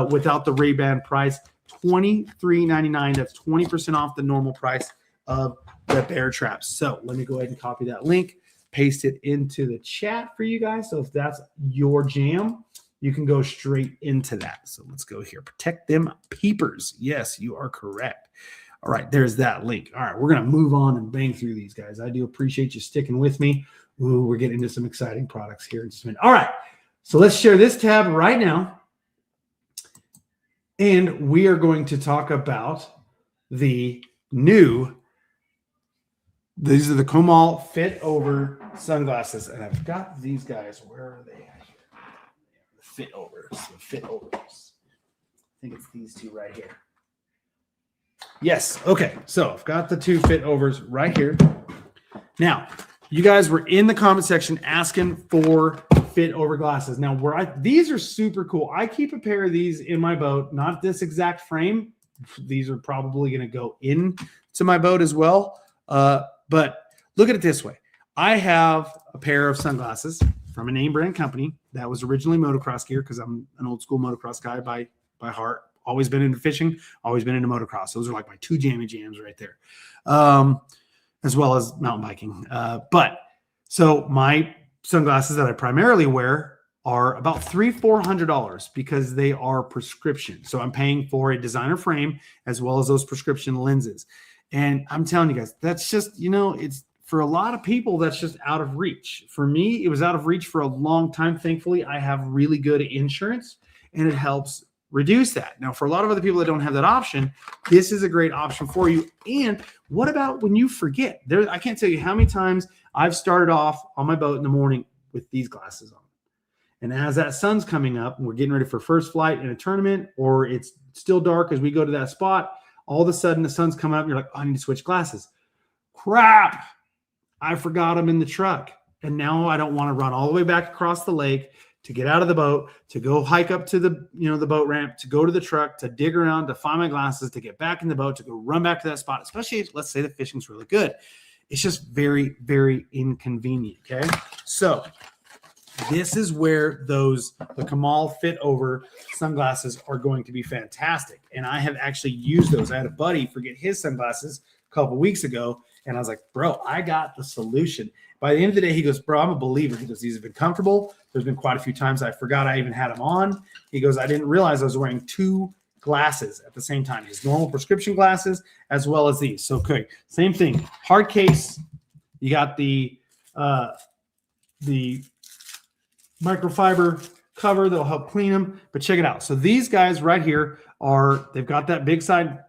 without the Ray-Ban price. $23.99. That's 20% off the normal price of the bear traps. So let me go ahead and copy that link, paste it into the chat for you guys. So if that's your jam, you can go straight into that. So let's go here. Protect them peepers. Yes, you are correct. All right, there's that link. All right, we're going to move on and bang through these, guys. I do appreciate you sticking with me. Ooh, we're getting into some exciting products here in just a minute. All right, so let's share this tab right now. And we are going to talk about the new, these are the Komal Fit Over sunglasses. And I've got these guys. Where are they at here? The Fit Overs. The Fit Overs. I think it's these two right here. Yes. Okay. So I've got the two Fit Overs right here. Now, you guys were in the comment section asking for Fit Over glasses. Now, these are super cool. I keep a pair of these in my boat, not this exact frame. These are probably going to go into my boat as well. But look at it this way. I have a pair of sunglasses from a name brand company that was originally motocross gear because I'm an old school motocross guy by heart. Always been into fishing, always been into motocross. Those are like my two jammy jams right there, as well as mountain biking. But so my sunglasses that I primarily wear are about $300-400 because they are prescription. So I'm paying for a designer frame as well as those prescription lenses. And I'm telling you guys, that's just, it's for a lot of people, that's just out of reach. For me, it was out of reach for a long time. Thankfully, I have really good insurance and it helps reduce that. Now, for a lot of other people that don't have that option, this is a great option for you. And what about when you forget? I can't tell you how many times I've started off on my boat in the morning with these glasses on. And as that sun's coming up and we're getting ready for first flight in a tournament, or it's still dark as we go to that spot, all of a sudden the sun's coming up and you're like, oh, I need to switch glasses. Crap. I forgot them in the truck. And now I don't want to run all the way back across the lake to get out of the boat, to go hike up to the, the boat ramp, to go to the truck, to dig around, to find my glasses, to get back in the boat, to go run back to that spot, especially if, let's say, the fishing's really good. It's just very, very inconvenient, okay? So this is where the Kamal fit over sunglasses are going to be fantastic. And I have actually used those. I had a buddy forget his sunglasses a couple weeks ago, and I was like, bro, I got the solution. By the end of the day, he goes, bro, I'm a believer. He goes, these have been comfortable. There's been quite a few times I forgot I even had them on. He goes, I didn't realize I was wearing 2 glasses at the same time, his normal prescription glasses as well as these. So okay, same thing, hard case. You got the microfiber cover that'll help clean them. But check it out. So these guys right here they've got that big side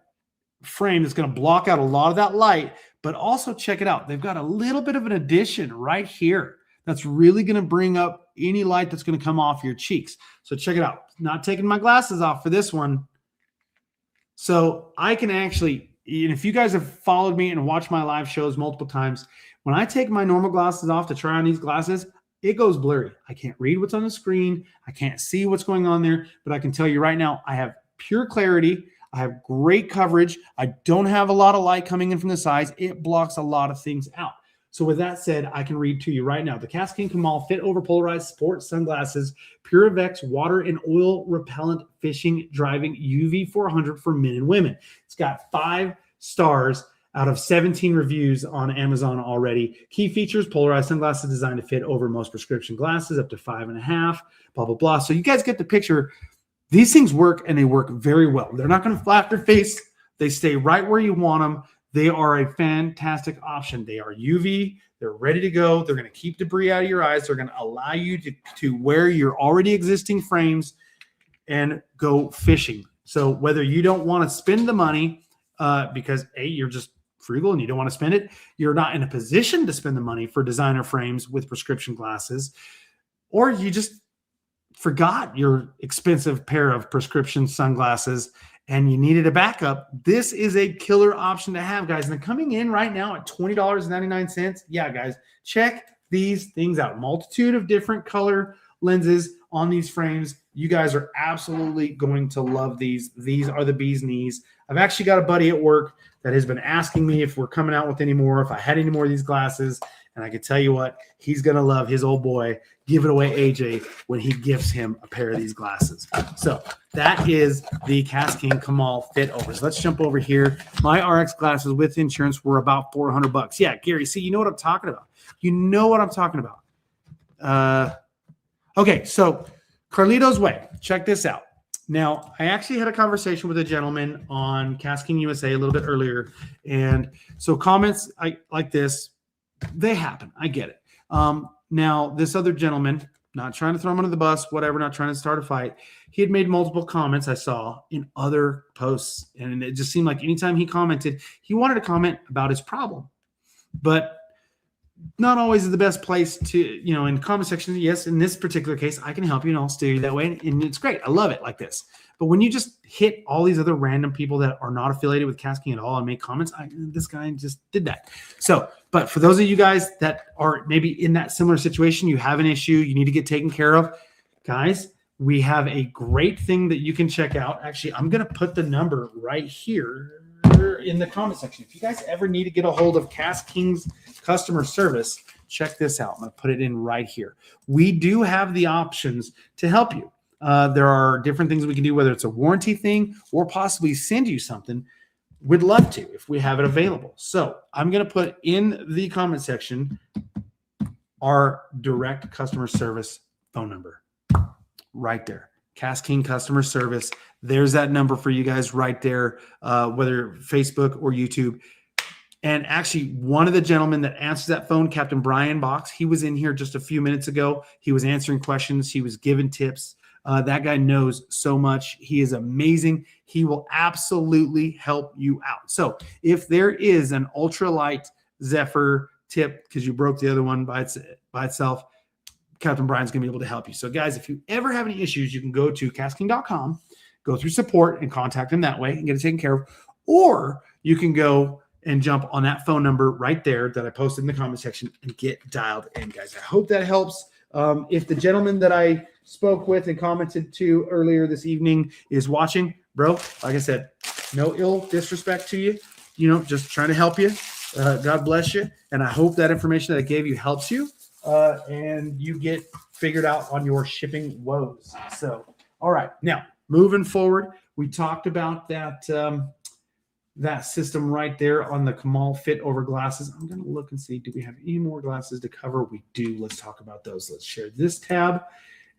frame that's going to block out a lot of that light. But also check it out. They've got a little bit of an addition right here that's really going to bring up any light that's going to come off your cheeks. So check it out. Not taking my glasses off for this one. So I can actually, and if you guys have followed me and watched my live shows multiple times, when I take my normal glasses off to try on these glasses, it goes blurry. I can't read what's on the screen. I can't see what's going on there, but I can tell you right now, I have pure clarity. I have great coverage. I don't have a lot of light coming in from the sides. It blocks a lot of things out. So with that said, I can read to you right now. The KastKing Kamal Fit Over Polarized Sports Sunglasses, Pure Vex Water and Oil Repellent Fishing Driving UV 400 for men and women. It's got 5 stars out of 17 reviews on Amazon already. Key features: polarized sunglasses designed to fit over most prescription glasses, up to 5.5, blah, blah, blah. So you guys get the picture. These things work, and they work very well. They're not going to flap your face. They stay right where you want them. They are a fantastic option. They are UV. They're ready to go. They're going to keep debris out of your eyes. They're going to allow you to wear your already existing frames and go fishing. So whether you don't want to spend the money because, A, you're just frugal and you don't want to spend it, you're not in a position to spend the money for designer frames with prescription glasses, or you just forgot your expensive pair of prescription sunglasses and you needed a backup, this is a killer option to have, guys. And they're coming in right now at $20.99. Yeah, guys, check these things out. Multitude of different color lenses on these frames. You guys are absolutely going to love these. These are the bee's knees. I've actually got a buddy at work that has been asking me if we're coming out with any more, if I had any more of these glasses. And I can tell you what, he's going to love his old boy, GiveItAwayAJ, when he gifts him a pair of these glasses. So that is the KastKing Kamal Fit Overs. Let's jump over here. My RX glasses with insurance were about $400. Yeah, Gary, see, you know what I'm talking about. You know what I'm talking about. Okay, so Carlito's Way. Check this out. Now, I actually had a conversation with a gentleman on KastKing USA a little bit earlier. And so comments like this, they happen. I get it. Now, this other gentleman, not trying to throw him under the bus, whatever, not trying to start a fight. He had made multiple comments I saw in other posts. And it just seemed like anytime he commented, he wanted to comment about his problem. But not always is the best place to, in the comment section. Yes, in this particular case, I can help you and I'll steer you that way. And it's great. I love it like this. But when you just hit all these other random people that are not affiliated with KastKing at all and make comments, this guy just did that. So, but for those of you guys that are maybe in that similar situation, you have an issue, you need to get taken care of, guys, we have a great thing that you can check out. Actually, I'm going to put the number right here in the comment section. If you guys ever need to get a hold of KastKing's customer service, check this out. I'm going to put it in right here. We do have the options to help you. There are different things we can do, whether it's a warranty thing or possibly send you something. We'd love to if we have it available. So I'm going to put in the comment section our direct customer service phone number right there. KastKing customer service. There's that number for you guys right there, whether Facebook or YouTube. And actually, one of the gentlemen that answers that phone, Captain Brian Box, he was in here just a few minutes ago. He was answering questions. He was giving tips. That guy knows so much. He is amazing. He will absolutely help you out. So if there is an ultralight Zephyr tip because you broke the other one by itself, Captain Brian's going to be able to help you. So guys, if you ever have any issues, you can go to KastKing.com, go through support and contact them that way and get it taken care of. Or you can go and jump on that phone number right there that I posted in the comment section and get dialed in, guys. I hope that helps. If the gentleman that I spoke with and commented to earlier this evening is watching, bro, like I said, no ill disrespect to you. You know, just trying to help you. God bless you. And I hope that information that I gave you helps you and you get figured out on your shipping woes. So, all right. Now, moving forward, we talked about that that system right there on the Kamal fit over glasses. I'm going to look and see, do we have any more glasses to cover? We do. Let's talk about those. Let's share this tab.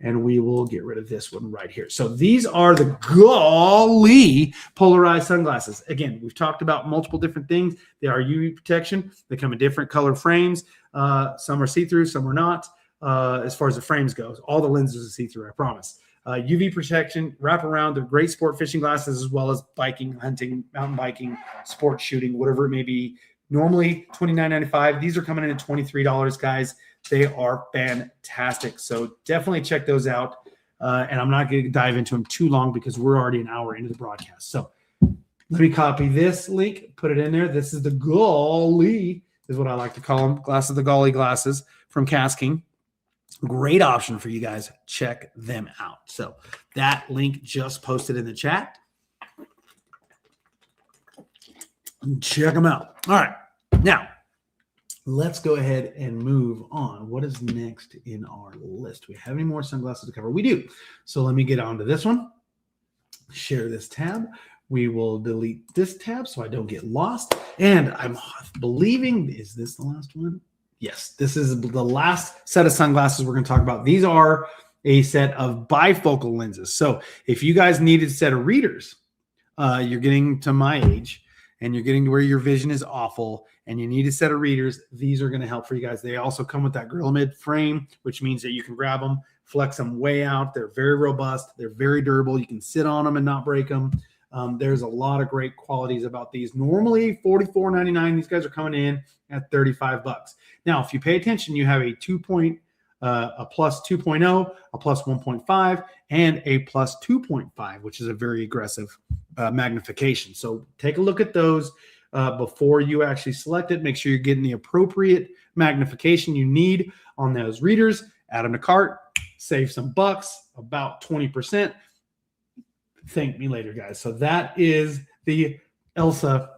And we will get rid of this one right here. So these are the golly polarized sunglasses. Again, we've talked about multiple different things. They are UV protection. They come in different color frames. Some are see-through, some are not. As far as the frames goes, all the lenses are see-through, I promise. UV protection, wrap around. They're great sport fishing glasses as well as biking, hunting, mountain biking, sports shooting, whatever it may be. Normally $29.95. These are coming in at $23, guys. They are fantastic. So definitely check those out. And I'm not going to dive into them too long because we're already an hour into the broadcast. So let me copy this link, put it in there. This is the golly, is what I like to call them. Glasses, the golly glasses from KastKing. Great option for you guys. Check them out. So that link just posted in the chat. Check them out. All right. Now, let's go ahead and move on. What is next in our list? Do we have any more sunglasses to cover? We do. So let me get on to this one. Share this tab. We will delete this tab so I don't get lost. And I'm believing, is this the last one? Yes, this is the last set of sunglasses we're going to talk about. These are a set of bifocal lenses. So if you guys needed a set of readers, you're getting to my age and you're getting to where your vision is awful and you need a set of readers, these are going to help for you guys. They also come with that Gorilla Mid frame, which means that you can grab them, flex them way out. They're very robust. They're very durable. You can sit on them and not break them. There's a lot of great qualities about these. Normally $44.99. These guys are coming in at $35. Now, if you pay attention, you have a a plus 2.0, a plus 1.5, and a plus 2.5, which is a very aggressive magnification. So take a look at those before you actually select it. Make sure you're getting the appropriate magnification you need on those readers. Add them to cart, save some bucks, about 20%. Thank me later, guys. So that is the Elsa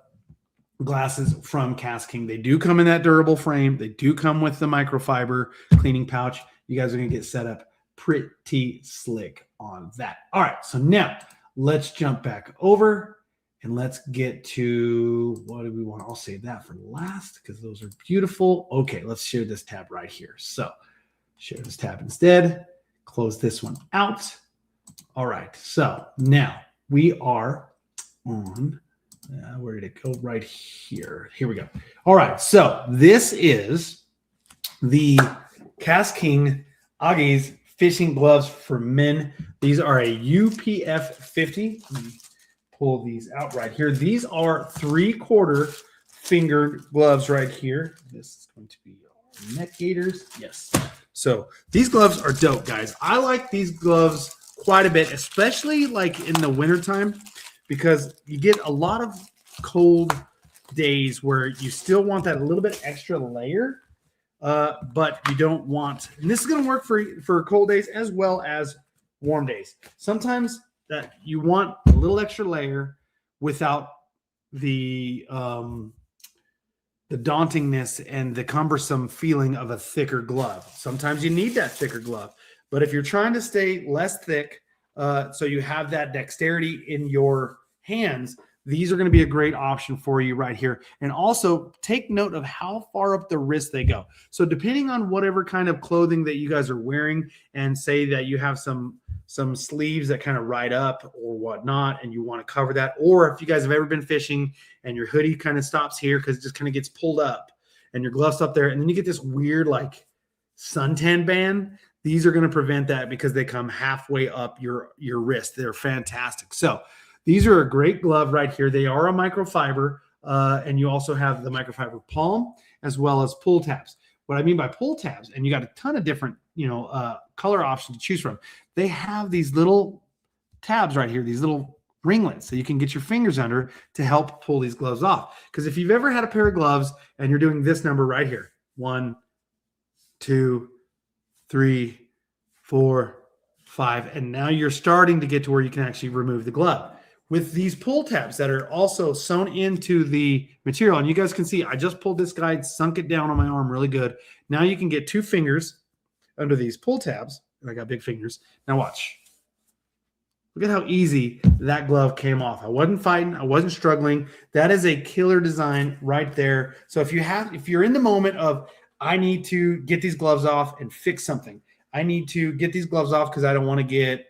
glasses from KastKing. They do come in that durable frame. They do come with the microfiber cleaning pouch. You guys are going to get set up pretty slick on that. All right. So now let's jump back over and let's get to what do we want? I'll save that for last because those are beautiful. Okay. Let's share this tab right here. So share this tab instead. Close this one out. All right. So now we are on where did it go? Right here. Here we go. All right. So this is the KastKing Aggies fishing gloves for men. These are a UPF 50. Let me pull these out right here. These are 3/4 fingered gloves right here. This is going to be our neck gaiters. Yes. So these gloves are dope, guys. I like these gloves quite a bit, especially like in the wintertime, because you get a lot of cold days where you still want that a little bit extra layer, but you don't want, and this is going to work for cold days as well as warm days. Sometimes that you want a little extra layer without the dauntingness and the cumbersome feeling of a thicker glove. Sometimes you need that thicker glove, but if you're trying to stay less thick, so you have that dexterity in your hands, these are going to be a great option for you right here. And also take note of how far up the wrist they go. So depending on whatever kind of clothing that you guys are wearing, and say that you have some sleeves that kind of ride up or whatnot, and you want to cover that, or if you guys have ever been fishing and your hoodie kind of stops here because it just kind of gets pulled up and your gloves up there, and then you get this weird like suntan band, these are going to prevent that because they come halfway up your wrist. They're fantastic. So these are a great glove right here. They are a microfiber, and you also have the microfiber palm as well as pull tabs. What I mean by pull tabs, and you got a ton of different, color options to choose from. They have these little tabs right here, these little ringlets, so you can get your fingers under to help pull these gloves off. Because if you've ever had a pair of gloves and you're doing this number right here, 1, 2, 3, 4, 5. And now you're starting to get to where you can actually remove the glove. With these pull tabs that are also sewn into the material, and you guys can see, I just pulled this guide, sunk it down on my arm really good. Now you can get 2 fingers under these pull tabs, and I got big fingers. Now watch. Look at how easy that glove came off. I wasn't fighting. I wasn't struggling. That is a killer design right there. So if you're in the moment of, I need to get these gloves off and fix something. I need to get these gloves off because I don't want to get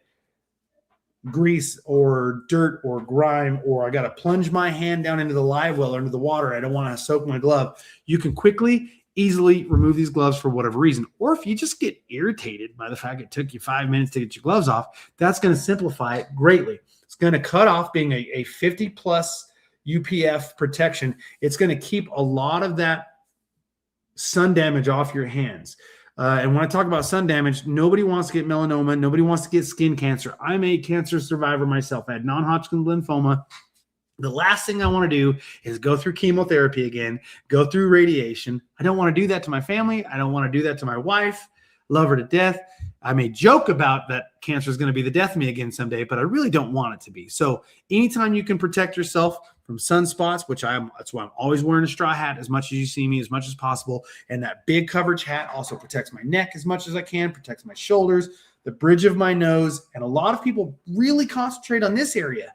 grease or dirt or grime, or I got to plunge my hand down into the live well or into the water. I don't want to soak my glove. You can quickly, easily remove these gloves for whatever reason. Or if you just get irritated by the fact it took you 5 minutes to get your gloves off, that's going to simplify it greatly. It's going to cut off being a 50 plus UPF protection. It's going to keep a lot of that sun damage off your hands. And when I talk about sun damage, nobody wants to get melanoma. Nobody wants to get skin cancer. I'm a cancer survivor myself. I had non-Hodgkin lymphoma. The last thing I want to do is go through chemotherapy again, go through radiation. I don't want to do that to my family. I don't want to do that to my wife. Love her to death. I may joke about that cancer is going to be the death of me again someday, but I really don't want it to be. So anytime you can protect yourself from sunspots, that's why I'm always wearing a straw hat as much as you see me, as much as possible. And that big coverage hat also protects my neck as much as I can, protects my shoulders, the bridge of my nose. And a lot of people really concentrate on this area,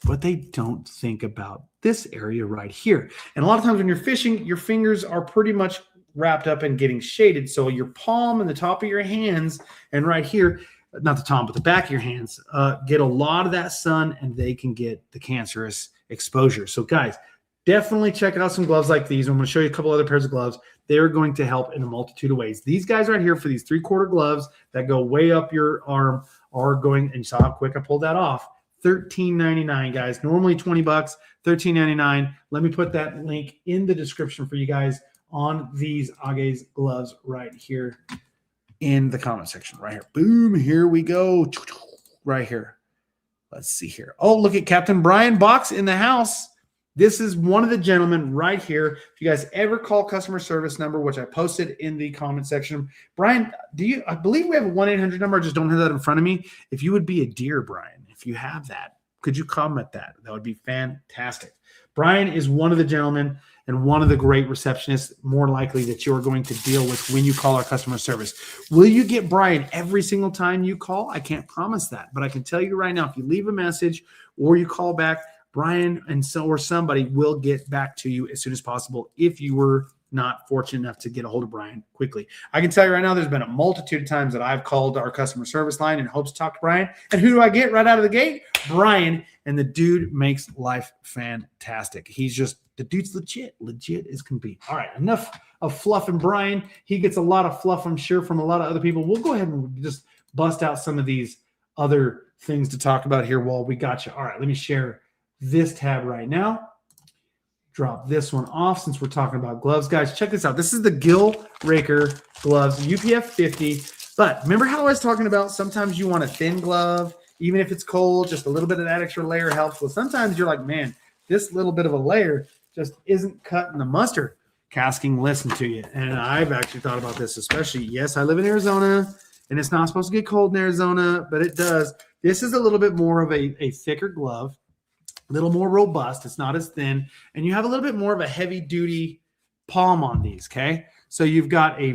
but they don't think about this area right here. And a lot of times when you're fishing, your fingers are pretty much wrapped up and getting shaded. So your palm and the top of your hands and right here, not the top, but the back of your hands, get a lot of that sun, and they can get the cancerous exposure. So guys, definitely check out some gloves like these. I'm going to show you a couple other pairs of gloves. They're going to help in a multitude of ways. These guys right here for these 3/4 gloves that go way up your arm are going, and you saw how quick I pulled that off, $13.99, guys. Normally $20, $13.99. Let me put that link in the description for you guys on these EyewearAJ gloves right here in the comment section right here. Boom, here we go. Right here. Let's see here. Oh, look at Captain Brian Box in the house. This is one of the gentlemen right here. If you guys ever call customer service number, which I posted in the comment section, Brian, I believe we have a 1-800 number. I just don't have that in front of me. If you would be a dear, Brian, if you have that, could you comment that? That would be fantastic. Brian is one of the gentlemen and one of the great receptionists, more likely that you're going to deal with when you call our customer service. Will you get Brian every single time you call? I can't promise that, but I can tell you right now, if you leave a message or you call back, Brian or somebody will get back to you as soon as possible if you were not fortunate enough to get a hold of Brian quickly. I can tell you right now, there's been a multitude of times that I've called our customer service line in hopes to talk to Brian. And who do I get right out of the gate? Brian. And the dude makes life fantastic. The dude's legit as can be. All right, enough of fluffing Brian. He gets a lot of fluff, I'm sure, from a lot of other people. We'll go ahead and just bust out some of these other things to talk about here while we got you. All right, let me share this tab right now. Drop this one off since we're talking about gloves. Guys, check this out. This is the Gill Raker gloves, UPF 50. But remember how I was talking about sometimes you want a thin glove, even if it's cold, just a little bit of that extra layer helps. Well, sometimes you're like, man, this little bit of a layer just isn't cutting the mustard. KastKing, listen to you. And I've actually thought about this, especially, yes, I live in Arizona, and it's not supposed to get cold in Arizona, but it does. This is a little bit more of a thicker glove, a little more robust. It's not as thin, and you have a little bit more of a heavy-duty palm on these, okay? So you've got a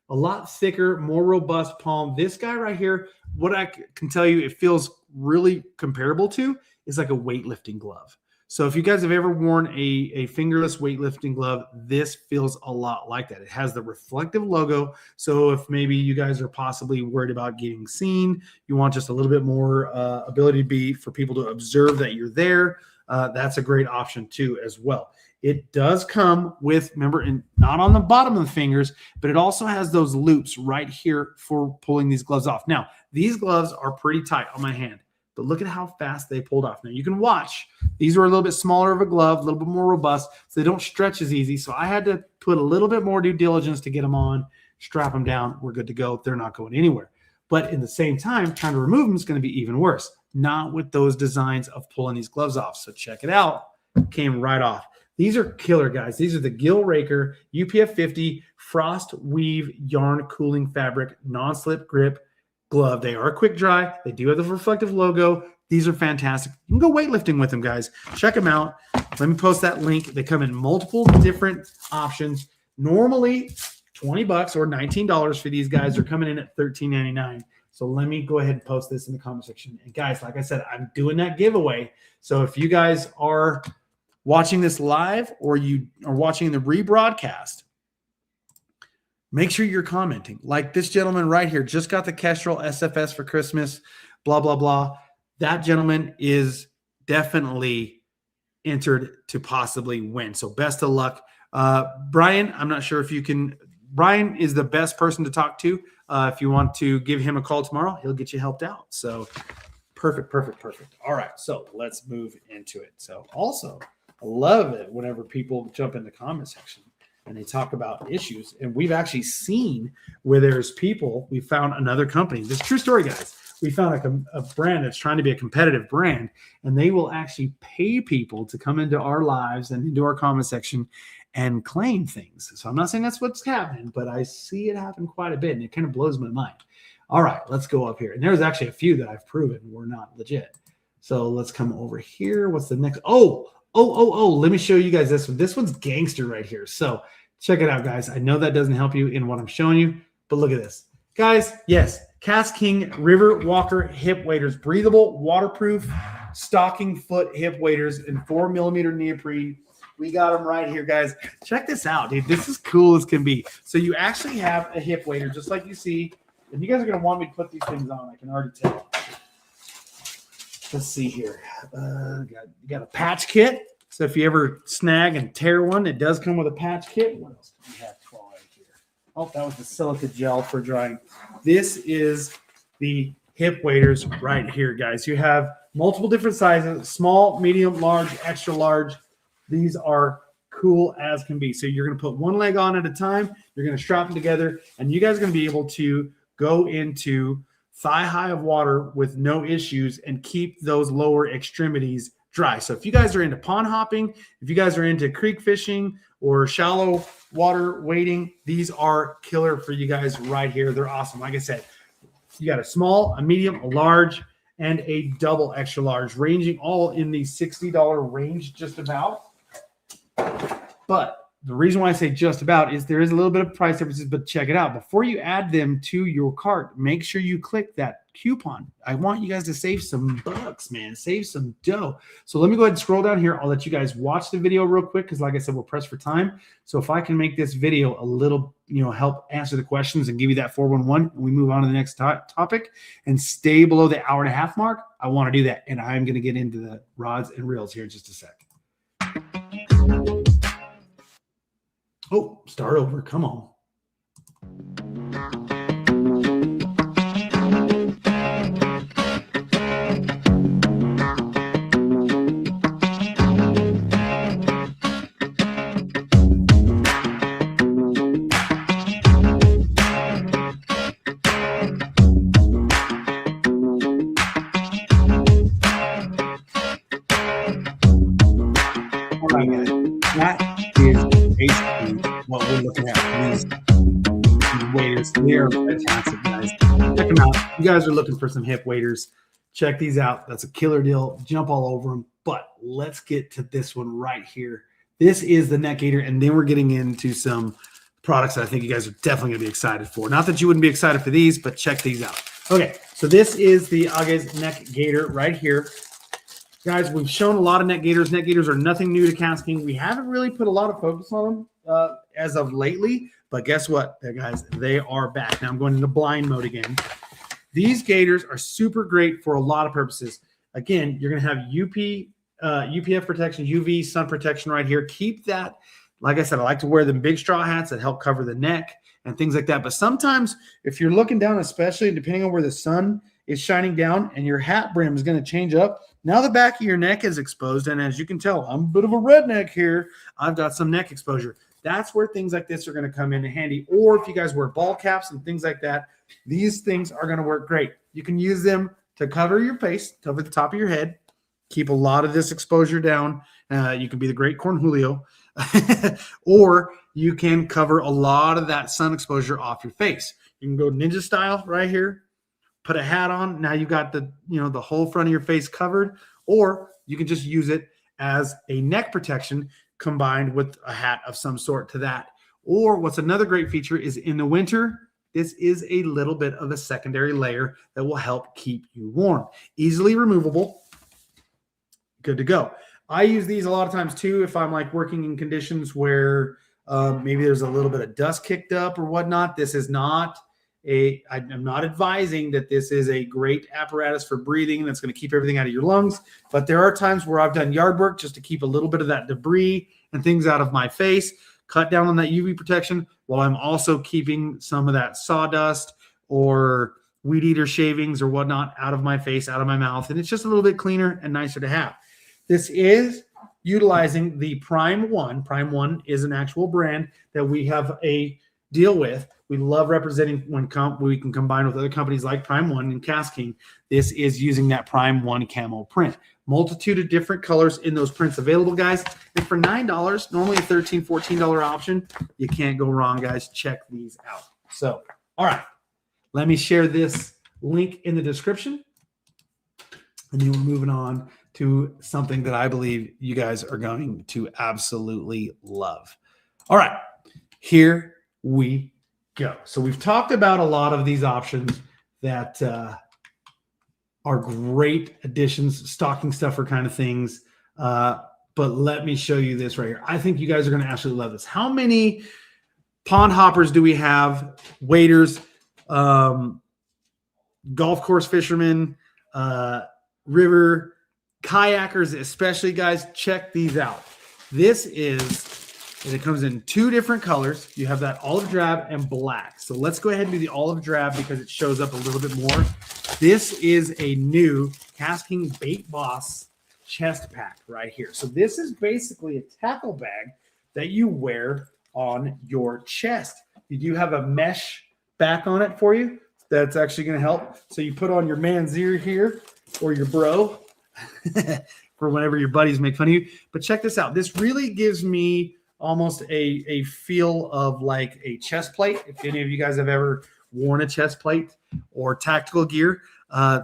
lot thicker, more robust palm. This guy right here, what I can tell you it feels really comparable to is like a weightlifting glove. So if you guys have ever worn a fingerless weightlifting glove, this feels a lot like that. It has the reflective logo. So if maybe you guys are possibly worried about getting seen, you want just a little bit more ability for people to observe that you're there, that's a great option too as well. It does come with, remember, and not on the bottom of the fingers, but it also has those loops right here for pulling these gloves off. Now, these gloves are pretty tight on my hand, but look at how fast they pulled off. Now, you can watch. These are a little bit smaller of a glove, a little bit more robust, so they don't stretch as easy. So I had to put a little bit more due diligence to get them on, strap them down. We're good to go. They're not going anywhere. But in the same time, trying to remove them is going to be even worse. Not with those designs of pulling these gloves off. So check it out. Came right off. These are killer, guys. These are the Gill Raker UPF 50 Frost Weave Yarn Cooling Fabric Non-Slip Grip Glove. They are quick dry. They do have the reflective logo. These are fantastic. You can go weightlifting with them, guys. Check them out. Let me post that link. They come in multiple different options. Normally $20 or $19 for these guys. Are coming in at $13.99. So let me go ahead and post this in the comment section. And guys, like I said, I'm doing that giveaway. So if you guys are watching this live or you are watching the rebroadcast, make sure you're commenting. Like this gentleman right here, just got the Kestrel SFS for Christmas, blah, blah, blah. That gentleman is definitely entered to possibly win. So best of luck. Brian, I'm not sure if you can. Brian is the best person to talk to. If you want to give him a call tomorrow, he'll get you helped out. So perfect. All right, so let's move into it. So also, I love it whenever people jump in the comment section and they talk about issues. And we've actually seen where there's people, we found another company. This is a true story, guys. We found a brand that's trying to be a competitive brand, and they will actually pay people to come into our lives and into our comment section and claim things. So I'm not saying that's what's happening, but I see it happen quite a bit, and it kind of blows my mind. All right, let's go up here. And there's actually a few that I've proven were not legit. So let's come over here. What's the next? Oh, let me show you guys this one. This one's gangster right here. So check it out, guys. I know that doesn't help you in what I'm showing you, but look at this. Guys, yes, KastKing River Walker hip waders, breathable, waterproof, stocking foot hip waders in 4mm neoprene. We got them right here, guys. Check this out, dude. This is cool as can be. So you actually have a hip wader, just like you see. And you guys are going to want me to put these things on. I can already tell. Let's see here. You got a patch kit. So if you ever snag and tear one, it does come with a patch kit. What else do we have right here? Oh, that was the silica gel for drying. This is the hip waders right here, guys. You have multiple different sizes: small, medium, large, extra large. These are cool as can be. So you're going to put one leg on at a time. You're going to strap them together, and you guys are going to be able to go into thigh high of water with no issues and keep those lower extremities dry. So if you guys are into pond hopping, if you guys are into creek fishing or shallow water wading, these are killer for you guys right here. They're awesome. Like I said, you got a small, a medium, a large, and a double extra large, ranging all in the $60 range just about. But the reason why I say just about is there is a little bit of price differences, but check it out. Before you add them to your cart, make sure you click that coupon. I want you guys to save some bucks, man. Save some dough. So let me go ahead and scroll down here. I'll let you guys watch the video real quick because, like I said, we're pressed for time. So if I can make this video a little, help answer the questions and give you that 411, and we move on to the next topic and stay below the hour-and-a-half mark, I want to do that. And I'm going to get into the rods and reels here in just a sec. Oh, start over. Come on. All right, guys. That is basically what we're looking at. These waders, they're fantastic, guys. Check them out. You guys are looking for some hip waders. Check these out. That's a killer deal. Jump all over them. But let's get to this one right here. This is the neck gator, and then we're getting into some products that I think you guys are definitely going to be excited for. Not that you wouldn't be excited for these, but check these out. Okay, so this is the EST neck gator right here. Guys, we've shown a lot of neck gators. Neck gators are nothing new to KastKing. We haven't really put a lot of focus on them as of lately, but guess what, guys? They are back. Now I'm going into blind mode again. These gators are super great for a lot of purposes. Again, you're going to have UPF protection, UV sun protection right here. Keep that. Like I said, I like to wear them big straw hats that help cover the neck and things like that. But sometimes if you're looking down, especially depending on where the sun is shining down and your hat brim is going to change up, now the back of your neck is exposed. And as you can tell, I'm a bit of a redneck here. I've got some neck exposure. That's where things like this are going to come in handy. Or if you guys wear ball caps and things like that, these things are going to work great. You can use them to cover your face, cover the top of your head. keep a lot of this exposure down. You can be the great Corn Julio, or you can cover a lot of that sun exposure off your face. You can go ninja style right here, put a hat on. Now you've got the whole front of your face covered, or you can just use it as a neck protection combined with a hat of some sort to that. Or what's another great feature is in the winter, this is a little bit of a secondary layer that will help keep you warm. Easily removable. Good to go. I use these a lot of times too if I'm like working in conditions where maybe there's a little bit of dust kicked up or whatnot. This is not I'm not advising that this is a great apparatus for breathing that's going to keep everything out of your lungs, but there are times where I've done yard work just to keep a little bit of that debris and things out of my face, cut down on that UV protection while I'm also keeping some of that sawdust or weed eater shavings or whatnot out of my face, out of my mouth, and it's just a little bit cleaner and nicer to have. This is utilizing the Prime One. Prime One is an actual brand that we have a deal with. We love representing when we can combine with other companies like Prime One and KastKing. This is using that Prime One camo print. Multitude of different colors in those prints available, guys. And for $9, normally a $13, $14 option, you can't go wrong, guys. Check these out. So, all right. Let me share this link in the description. And then we're moving on to something that I believe you guys are going to absolutely love. All right. Here we go. So we've talked about a lot of these options that are great additions, stocking stuffer kind of things. But let me show you this right here. I think you guys are going to absolutely love this. How many pond hoppers do we have? Waders, golf course fishermen, river kayakers, especially, guys, check these out. This is, and it comes in two different colors. You have that olive drab and black. So let's go ahead and do the olive drab because it shows up a little bit more. This is a new KastKing Bait Boss chest pack right here. So this is basically a tackle bag that you wear on your chest. You do have a mesh back on it for you. That's actually going to help. So you put on your man's ear here or your bro for whenever your buddies make fun of you. But check this out. This really gives me almost a feel of like a chest plate. If any of you guys have ever worn a chest plate or tactical gear,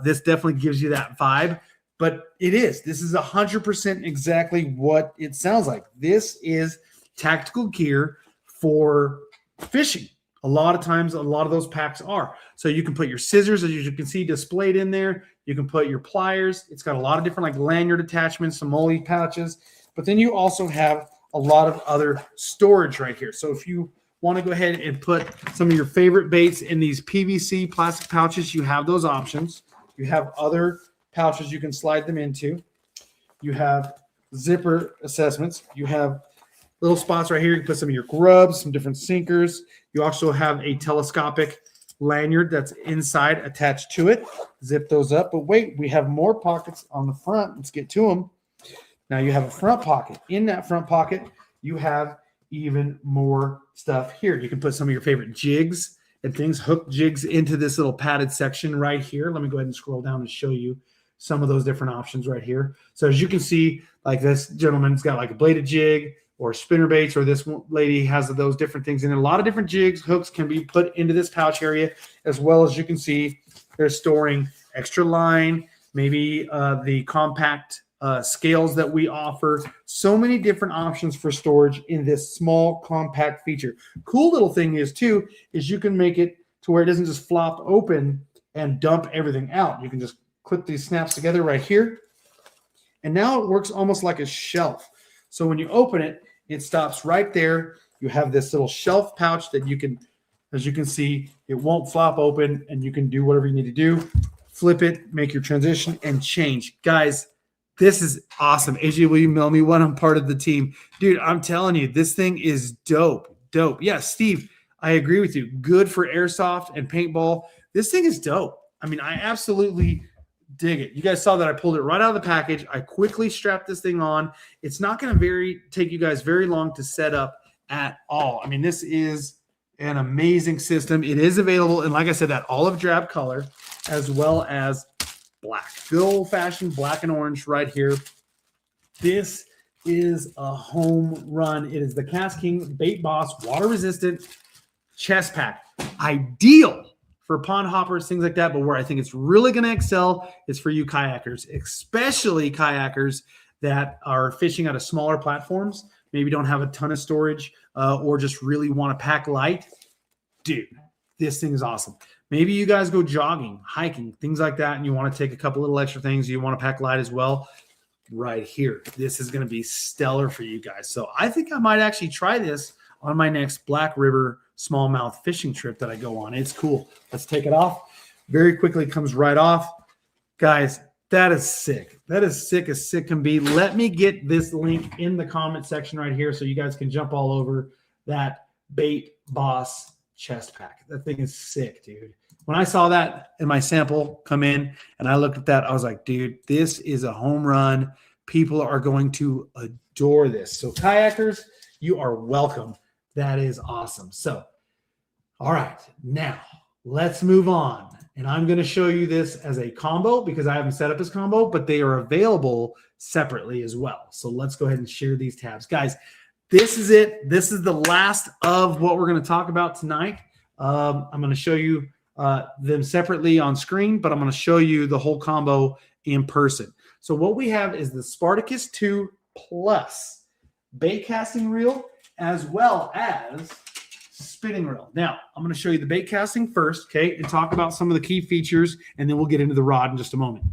this definitely gives you that vibe. But this is 100% exactly what it sounds like. This is tactical gear for fishing. A lot of times, a lot of those packs are. So you can put your scissors, as you can see, displayed in there. You can put your pliers. It's got a lot of different like lanyard attachments, some molly pouches. But then you also have a lot of other storage right here. So if you want to go ahead and put some of your favorite baits in these PVC plastic pouches, you have those options. You have other pouches you can slide them into. You have zipper assessments. You have little spots right here. You can put some of your grubs, some different sinkers. You also have a telescopic lanyard that's inside attached to it. Zip those up. But wait, we have more pockets on the front. Let's get to them. Now you have a front pocket. In that front pocket, you have even more stuff here. You can put some of your favorite jigs and things, hook jigs into this little padded section right here. Let me go ahead and scroll down and show you some of those different options right here. So as you can see, like this gentleman's got like a bladed jig or spinner baits, or this lady has those different things. And a lot of different jigs, hooks can be put into this pouch area, as well as you can see they're storing extra line, maybe the compact scales that we offer. So many different options for storage in this small compact feature. Cool little thing is too, is you can make it to where it doesn't just flop open and dump everything out. You can just clip these snaps together right here. And now it works almost like a shelf. So when you open it, it stops right there. You have this little shelf pouch that you can, as you can see, it won't flop open and you can do whatever you need to do. Flip it, make your transition, and change. Guys, this is awesome. AJ, will you mail me one? I'm part of the team. Dude, I'm telling you, this thing is dope. Dope. Yeah, Steve, I agree with you. Good for airsoft and paintball. This thing is dope. I mean, I absolutely dig it. You guys saw that I pulled it right out of the package. I quickly strapped this thing on. It's not going to take you guys very long to set up at all. I mean, this is an amazing system. It is available in, like I said, that olive drab color, as well as black. Good old-fashioned black and orange right here. This is a home run. It is the KastKing Bait Boss water-resistant chest pack. Ideal for pond hoppers, things like that, but where I think it's really going to excel is for you kayakers, especially kayakers that are fishing out of smaller platforms, maybe don't have a ton of storage, or just really want to pack light. Dude, this thing is awesome. Maybe you guys go jogging, hiking, things like that, and you want to take a couple little extra things. You want to pack light as well. Right here. This is going to be stellar for you guys. So I think I might actually try this on my next Black River smallmouth fishing trip that I go on. It's cool. Let's take it off. Very quickly comes right off. Guys, that is sick. That is sick as sick can be. Let me get this link in the comment section right here so you guys can jump all over that Bait Boss chest pack. That thing is sick, dude. When I saw that in my sample come in and I looked at that, I was like, dude, this is a home run. People are going to adore this. So kayakers, you are welcome. That is awesome. So, all right, now let's move on. And I'm going to show you this as a combo because I haven't set up as combo, but they are available separately as well. So let's go ahead and share these tabs. Guys, this is it. This is the last of what we're going to talk about tonight. I'm going to show you them separately on screen, but I'm going to show you the whole combo in person. So what we have is the Spartacus 2 Plus bait casting reel as well as spinning reel. Now, I'm going to show you the bait casting first, okay, and talk about some of the key features, and then we'll get into the rod in just a moment.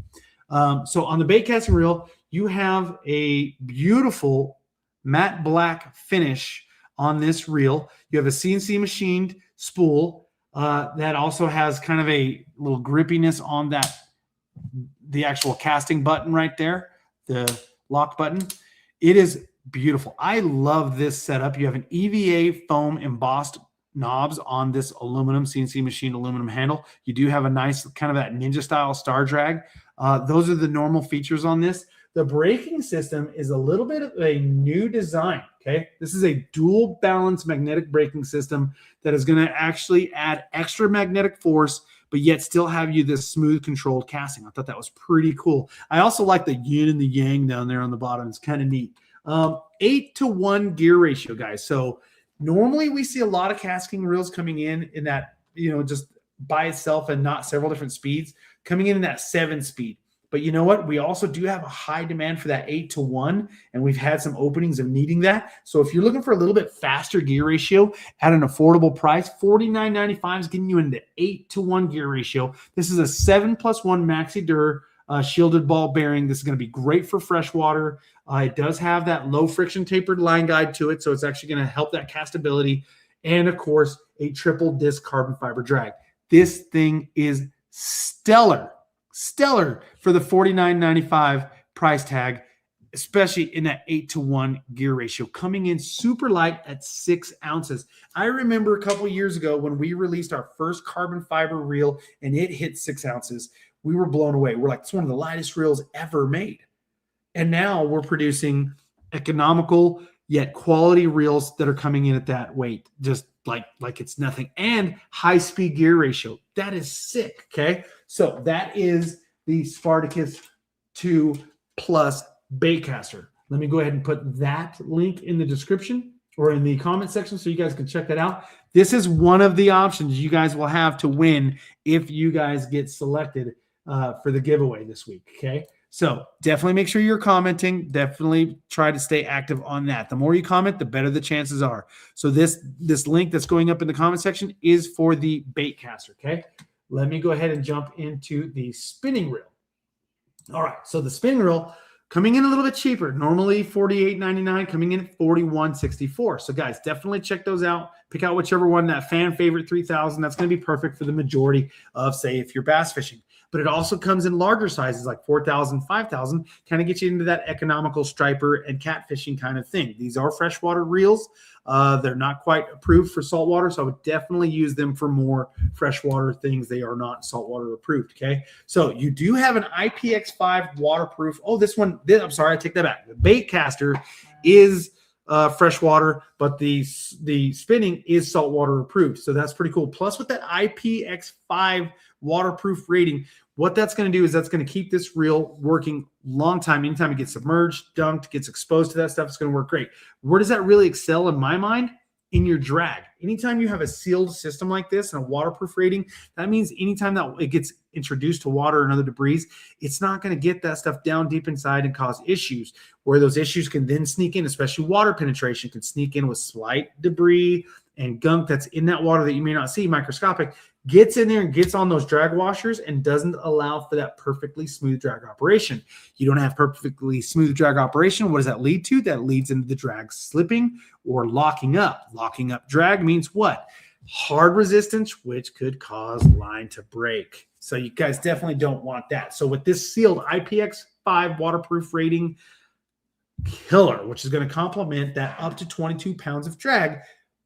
So on the bait casting reel, you have a beautiful matte black finish on this reel. You have a CNC machined spool that also has kind of a little grippiness on the actual casting button right there, the lock button. It is beautiful. I love this setup. You have an EVA foam embossed knobs on this aluminum CNC machined aluminum handle. You do have a nice kind of that ninja style star drag. Those are the normal features on this. The braking system is a little bit of a new design, okay? This is a dual balance magnetic braking system that is going to actually add extra magnetic force, but yet still have you this smooth controlled casting. I thought that was pretty cool. I also like the yin and the yang down there on the bottom. It's kind of neat. 8-to-1 gear ratio, guys. So normally we see a lot of KastKing reels coming in that, just by itself and not several different speeds, coming in that 7-speed. But you know what? We also do have a high demand for that 8-to-1, and we've had some openings of needing that. So if you're looking for a little bit faster gear ratio at an affordable price, $49.95 is getting you into 8-to-1 gear ratio. This is a 7+1 Maxi Dur shielded ball bearing. This is going to be great for freshwater. It does have that low friction tapered line guide to it, so it's actually going to help that castability. And of course, a triple disc carbon fiber drag. This thing is stellar for the $49.95 price tag, especially in that 8-to-1 gear ratio, coming in super light at 6 ounces. I remember a couple of years ago when we released our first carbon fiber reel and it hit 6 ounces. We were blown away. We're like, it's one of the lightest reels ever made. And now we're producing economical yet quality reels that are coming in at that weight, just like it's nothing. And high speed gear ratio. That is sick. Okay. So that is the Spartacus 2 Plus baitcaster. Let me go ahead and put that link in the description or in the comment section so you guys can check that out. This is one of the options you guys will have to win if you guys get selected for the giveaway this week. Okay. So definitely make sure you're commenting. Definitely try to stay active on that. The more you comment, the better the chances are. So this link that's going up in the comment section is for the baitcaster. Okay. Let me go ahead and jump into the spinning reel. All right. So the spinning reel coming in a little bit cheaper, normally $48.99, coming in at $41.64. So guys, definitely check those out. Pick out whichever one, that fan favorite 3000. That's going to be perfect for the majority of, say, if you're bass fishing. But it also comes in larger sizes like 4,000, 5,000, kind of get you into that economical striper and catfishing kind of thing. These are freshwater reels. They're not quite approved for saltwater, so I would definitely use them for more freshwater things. They are not saltwater approved, okay? So you do have an IPX5 waterproof. Oh, this one, I'm sorry, I take that back. The baitcaster is fresh water, but the spinning is saltwater approved. So that's pretty cool. Plus with that IPX5 waterproof rating, what that's going to do is that's going to keep this reel working long time. Anytime it gets submerged, dunked, gets exposed to that stuff, it's going to work great. Where does that really excel in my mind? In your drag. Anytime you have a sealed system like this and a waterproof rating, that means anytime that it gets introduced to water and other debris, it's not going to get that stuff down deep inside and cause issues, where those issues can then sneak in, especially water penetration can sneak in with slight debris and gunk that's in that water that you may not see, microscopic, gets in there and gets on those drag washers and doesn't allow for that perfectly smooth drag operation. You don't have perfectly smooth drag operation. What does that lead to? That leads into the drag slipping or locking up. Locking up drag means what? Hard resistance, which could cause line to break. So you guys definitely don't want that. So with this sealed IPX5 waterproof rating killer, which is going to complement that up to 22 pounds of drag,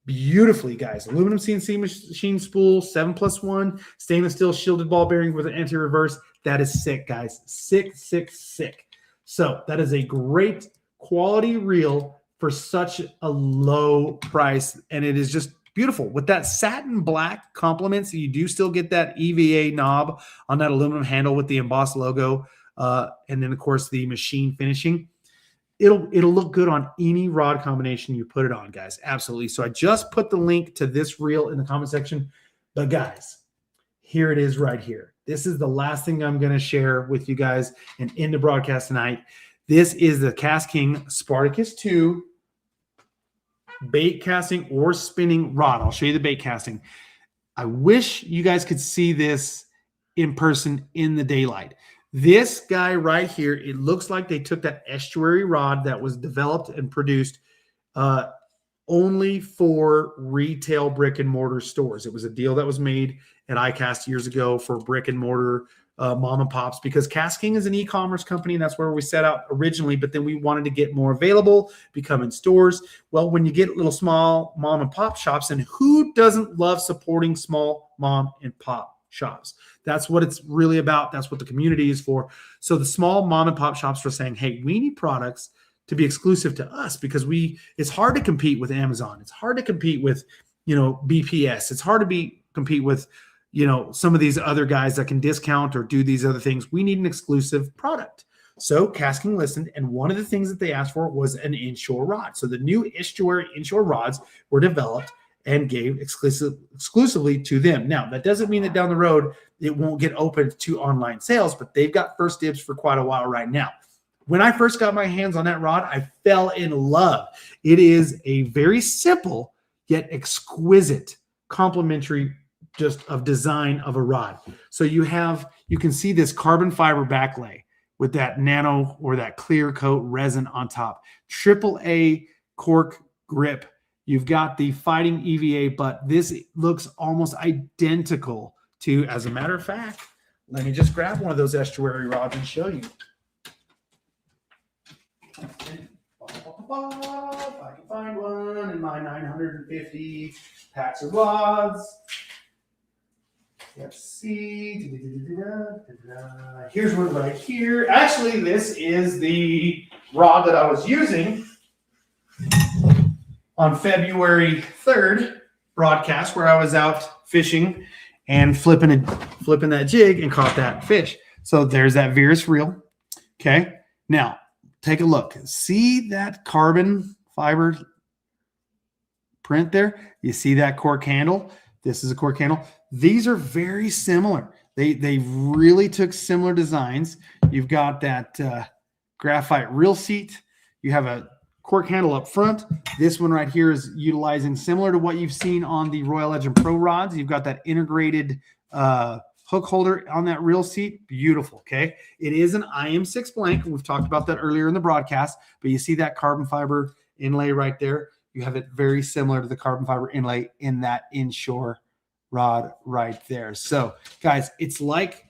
beautifully, guys. Aluminum CNC machine spool, 7+1 stainless steel shielded ball bearing with an anti-reverse. That is sick, guys. Sick, sick, sick. So that is a great quality reel for such a low price, and it is just beautiful. With that satin black complements, you do still get that EVA knob on that aluminum handle with the embossed logo, and then of course the machine finishing. It'll look good on any rod combination you put it on, guys. Absolutely. So I just put the link to this reel in the comment section. But guys, here it is right here. This is the last thing I'm going to share with you guys and end the broadcast tonight. This is the KastKing Spartacus 2 bait casting or spinning rod. I'll show you the bait casting. I wish you guys could see this in person in the daylight. This guy right here, it looks like they took that estuary rod that was developed and produced only for retail brick and mortar stores. It was a deal that was made at iCast years ago for brick and mortar mom and pops, because KastKing is an e-commerce company, and that's where we set out originally, but then we wanted to get more available, become in stores. Well, when you get little small mom and pop shops, and who doesn't love supporting small mom and pop shops? That's what it's really about. That's what the community is for. So the small mom and pop shops were saying, hey, we need products to be exclusive to us, because it's hard to compete with Amazon. It's hard to compete with, BPS. It's hard to compete with, some of these other guys that can discount or do these other things. We need an exclusive product. So KastKing listened, and one of the things that they asked for was an inshore rod. So the new estuary inshore rods were developed and gave exclusively to them. Now, that doesn't mean that down the road it won't get open to online sales, but they've got first dibs for quite a while right now. When I first got my hands on that rod, I fell in love. It is a very simple yet exquisite complementary just of design of a rod. So you can see this carbon fiber backlay with that nano or that clear coat resin on top. AAA cork grip. You've got the fighting EVA, but this looks almost identical to, as a matter of fact, let me just grab one of those estuary rods and show you. If I can find one in my 950 packs of rods. Let's see. Here's one right here. Actually, this is the rod that I was using on February 3rd broadcast, where I was out fishing and flipping that jig and caught that fish. So there's that Virus reel. Okay. Now take a look. See that carbon fiber print there? You see that cork handle? This is a cork handle. These are very similar. They really took similar designs. You've got that graphite reel seat. You have a cork handle up front. This one right here is utilizing similar to what you've seen on the Royal Legend Pro rods. You've got that integrated hook holder on that reel seat. Beautiful, okay? It is an IM6 blank. We've talked about that earlier in the broadcast, but you see that carbon fiber inlay right there. You have it very similar to the carbon fiber inlay in that inshore rod right there. So, guys, it's like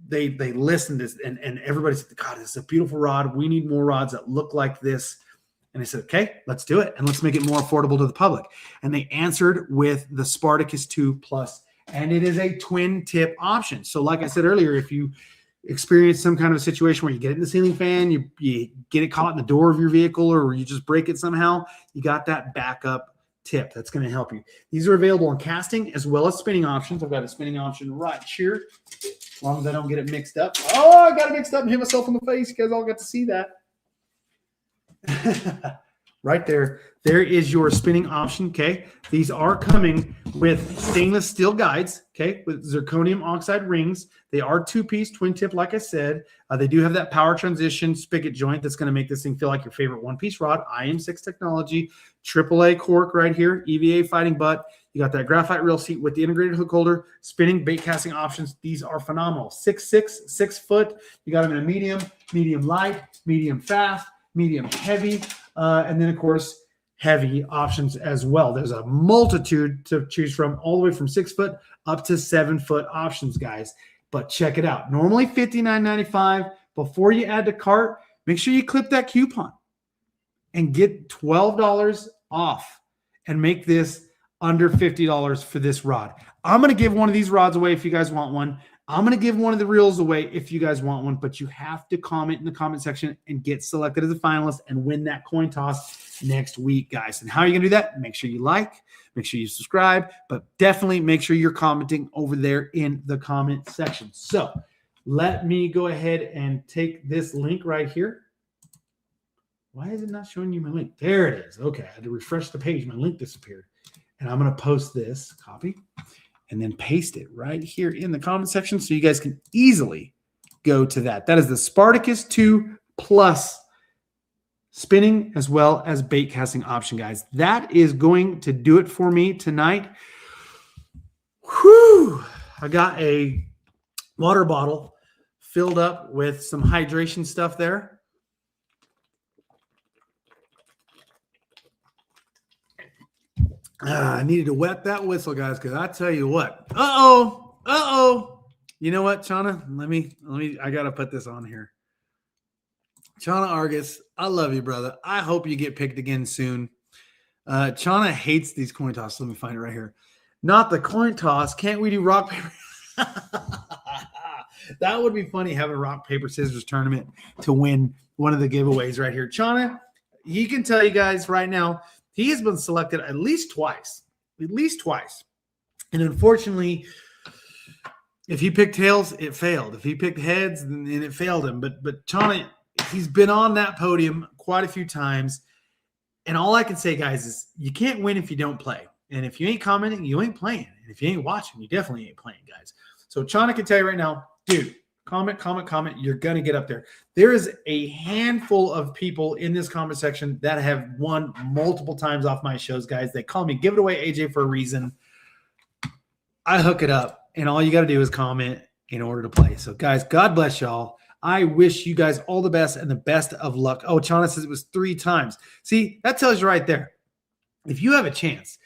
they listened to this and everybody said, God, this is a beautiful rod. We need more rods that look like this. And they said, okay, let's do it. And let's make it more affordable to the public. And they answered with the Spartacus 2 Plus. And it is a twin tip option. So like I said earlier, if experience some kind of a situation where you get it in the ceiling fan, you get it caught in the door of your vehicle, or you just break it somehow, you got that backup tip that's going to help you. These are available on casting as well as spinning options. I've got a spinning option right here, as long as I don't get it mixed up. Oh, I got it mixed up and hit myself in the face. You guys all got to see that. Right there. There is your spinning option, okay? These are coming with stainless steel guides, okay, with zirconium oxide rings. They are two-piece, twin tip, like I said. They do have that power transition spigot joint that's going to make this thing feel like your favorite one-piece rod. IM6 technology, AAA cork right here, EVA fighting butt. You got that graphite reel seat with the integrated hook holder, spinning bait casting options. These are phenomenal. 6'6", 6 foot. You got them in a medium, medium light, medium fast, medium heavy, and then, of course, heavy options as well. There's a multitude to choose from, all the way from 6 foot up to 7 foot options, guys. But check it out. Normally $59.95. Before you add to cart, make sure you clip that coupon and get $12 off and make this under $50 for this rod. I'm going to give one of these rods away if you guys want one. I'm going to give one of the reels away if you guys want one, but you have to comment in the comment section and get selected as a finalist and win that coin toss next week, guys. And how are you going to do that? Make sure you like, make sure you subscribe, but definitely make sure you're commenting over there in the comment section. So let me go ahead and take this link right here. Why is it not showing you my link? There it is. Okay, I had to refresh the page. My link disappeared. And I'm going to post this, copy, and then paste it right here in the comment section so you guys can easily go to that. That is the Spartacus 2 Plus spinning as well as bait casting option, guys. That is going to do it for me tonight. Whew! I got a water bottle filled up with some hydration stuff there. I needed to wet that whistle, guys, because I tell you what. You know what, Chana? Let me. I gotta put this on here. Chana Argus, I love you, brother. I hope you get picked again soon. Chana hates these coin tosses. Let me find it right here. Not the coin toss. Can't we do rock paper? That would be funny, having a rock paper scissors tournament to win one of the giveaways right here. Chana, he can tell you guys right now. He has been selected at least twice. And unfortunately, if he picked tails, it failed. If he picked heads, then it failed him. But Chana, he's been on that podium quite a few times. And all I can say, guys, is you can't win if you don't play. And if you ain't commenting, you ain't playing. And if you ain't watching, you definitely ain't playing, guys. So Chana can tell you right now, dude, comment. You're going to get up there. There is a handful of people in this comment section that have won multiple times off my shows, guys. They call me Give It Away AJ for a reason. I hook it up, and all you got to do is comment in order to play. So, guys, God bless y'all. I wish you guys all the best and the best of luck. Oh, Chana says it was 3 times. See, that tells you right there. If you have a chance.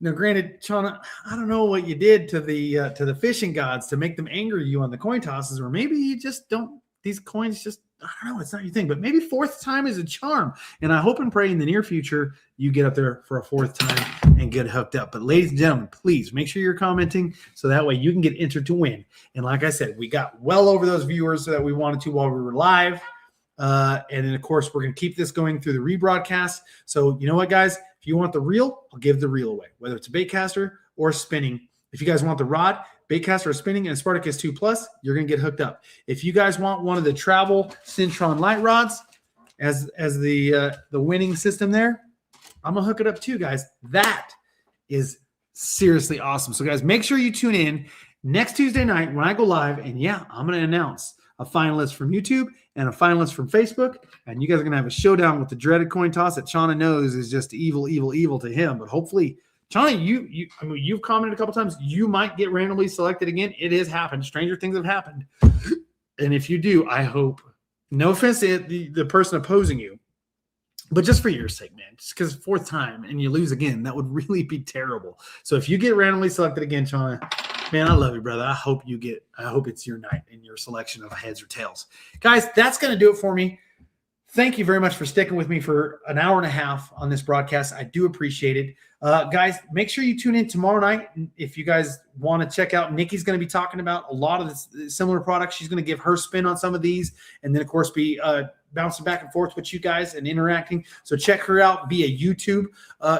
Now, granted, Chana, I don't know what you did to the fishing gods to make them angry you on the coin tosses, or maybe you just don't. These coins just, I don't know, it's not your thing. But maybe 4th time is a charm. And I hope and pray in the near future you get up there for a 4th time and get hooked up. But ladies and gentlemen, please make sure you're commenting so that way you can get entered to win. And like I said, we got well over those viewers that we wanted to while we were live. And then, of course, we're going to keep this going through the rebroadcast. So you know what, guys? If you want the reel, I'll give the reel away, whether it's a baitcaster or spinning. If you guys want the rod, baitcaster or spinning, and Spartacus 2 Plus, you're going to get hooked up. If you guys want one of the travel Centron Light rods as the winning system there, I'm going to hook it up too, guys. That is seriously awesome. So, guys, make sure you tune in next Tuesday night when I go live. And, yeah, I'm going to announce a finalist from YouTube and a finalist from Facebook. And you guys are going to have a showdown with the dreaded coin toss that Chana knows is just evil to him. But hopefully, Chana, you've commented a couple times. You might get randomly selected again. It has happened. Stranger things have happened. And if you do, I hope, no offense to the person opposing you, but just for your sake, man, just because 4th time and you lose again, that would really be terrible. So if you get randomly selected again, Chana, man, I love you, brother. I hope it's your night and your selection of heads or tails. Guys, that's going to do it for me. Thank you very much for sticking with me for an hour and a half on this broadcast. I do appreciate it. Guys, make sure you tune in tomorrow night. If you guys want to check out, Nikki's going to be talking about a lot of the similar products. She's going to give her spin on some of these, and then, of course, be bouncing back and forth with you guys and interacting. So check her out via YouTube.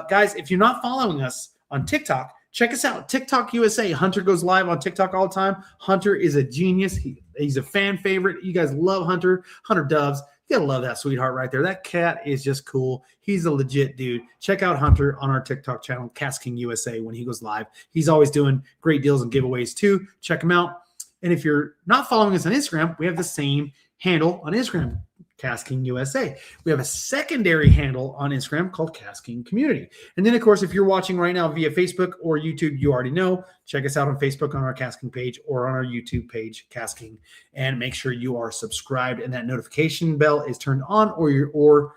Guys, if you're not following us on TikTok, check us out. TikTok USA. Hunter goes live on TikTok all the time. Hunter is a genius. He's a fan favorite. You guys love Hunter. Hunter Doves. You gotta love that sweetheart right there. That cat is just cool. He's a legit dude. Check out Hunter on our TikTok channel, KastKing USA, when he goes live. He's always doing great deals and giveaways too. Check him out. And if you're not following us on Instagram, we have the same handle on Instagram, KastKing USA. We have a secondary handle on Instagram called KastKing Community. And then, of course, if you're watching right now via Facebook or YouTube, you already know. Check us out on Facebook on our KastKing page or on our YouTube page, KastKing. And make sure you are subscribed and that notification bell is turned on or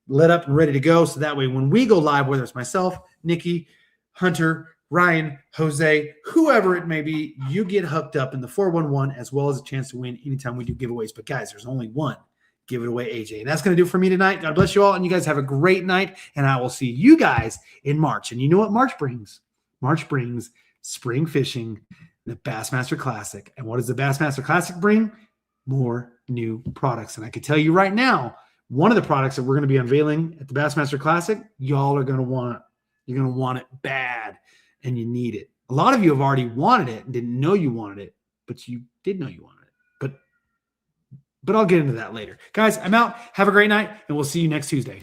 lit up and ready to go. So that way when we go live, whether it's myself, Nikki, Hunter, Ryan, Jose, whoever it may be, you get hooked up in the 411 as well as a chance to win anytime we do giveaways. But guys, there's only one. Give it away, AJ. And that's going to do it for me tonight. God bless you all. And you guys have a great night. And I will see you guys in March. And you know what March brings? March brings spring fishing, the Bassmaster Classic. And what does the Bassmaster Classic bring? More new products. And I can tell you right now, one of the products that we're going to be unveiling at the Bassmaster Classic, y'all are going to want it. You're going to want it bad. And you need it. A lot of you have already wanted it and didn't know you wanted it. But you did know you wanted it. But I'll get into that later. Guys, I'm out. Have a great night, and we'll see you next Tuesday.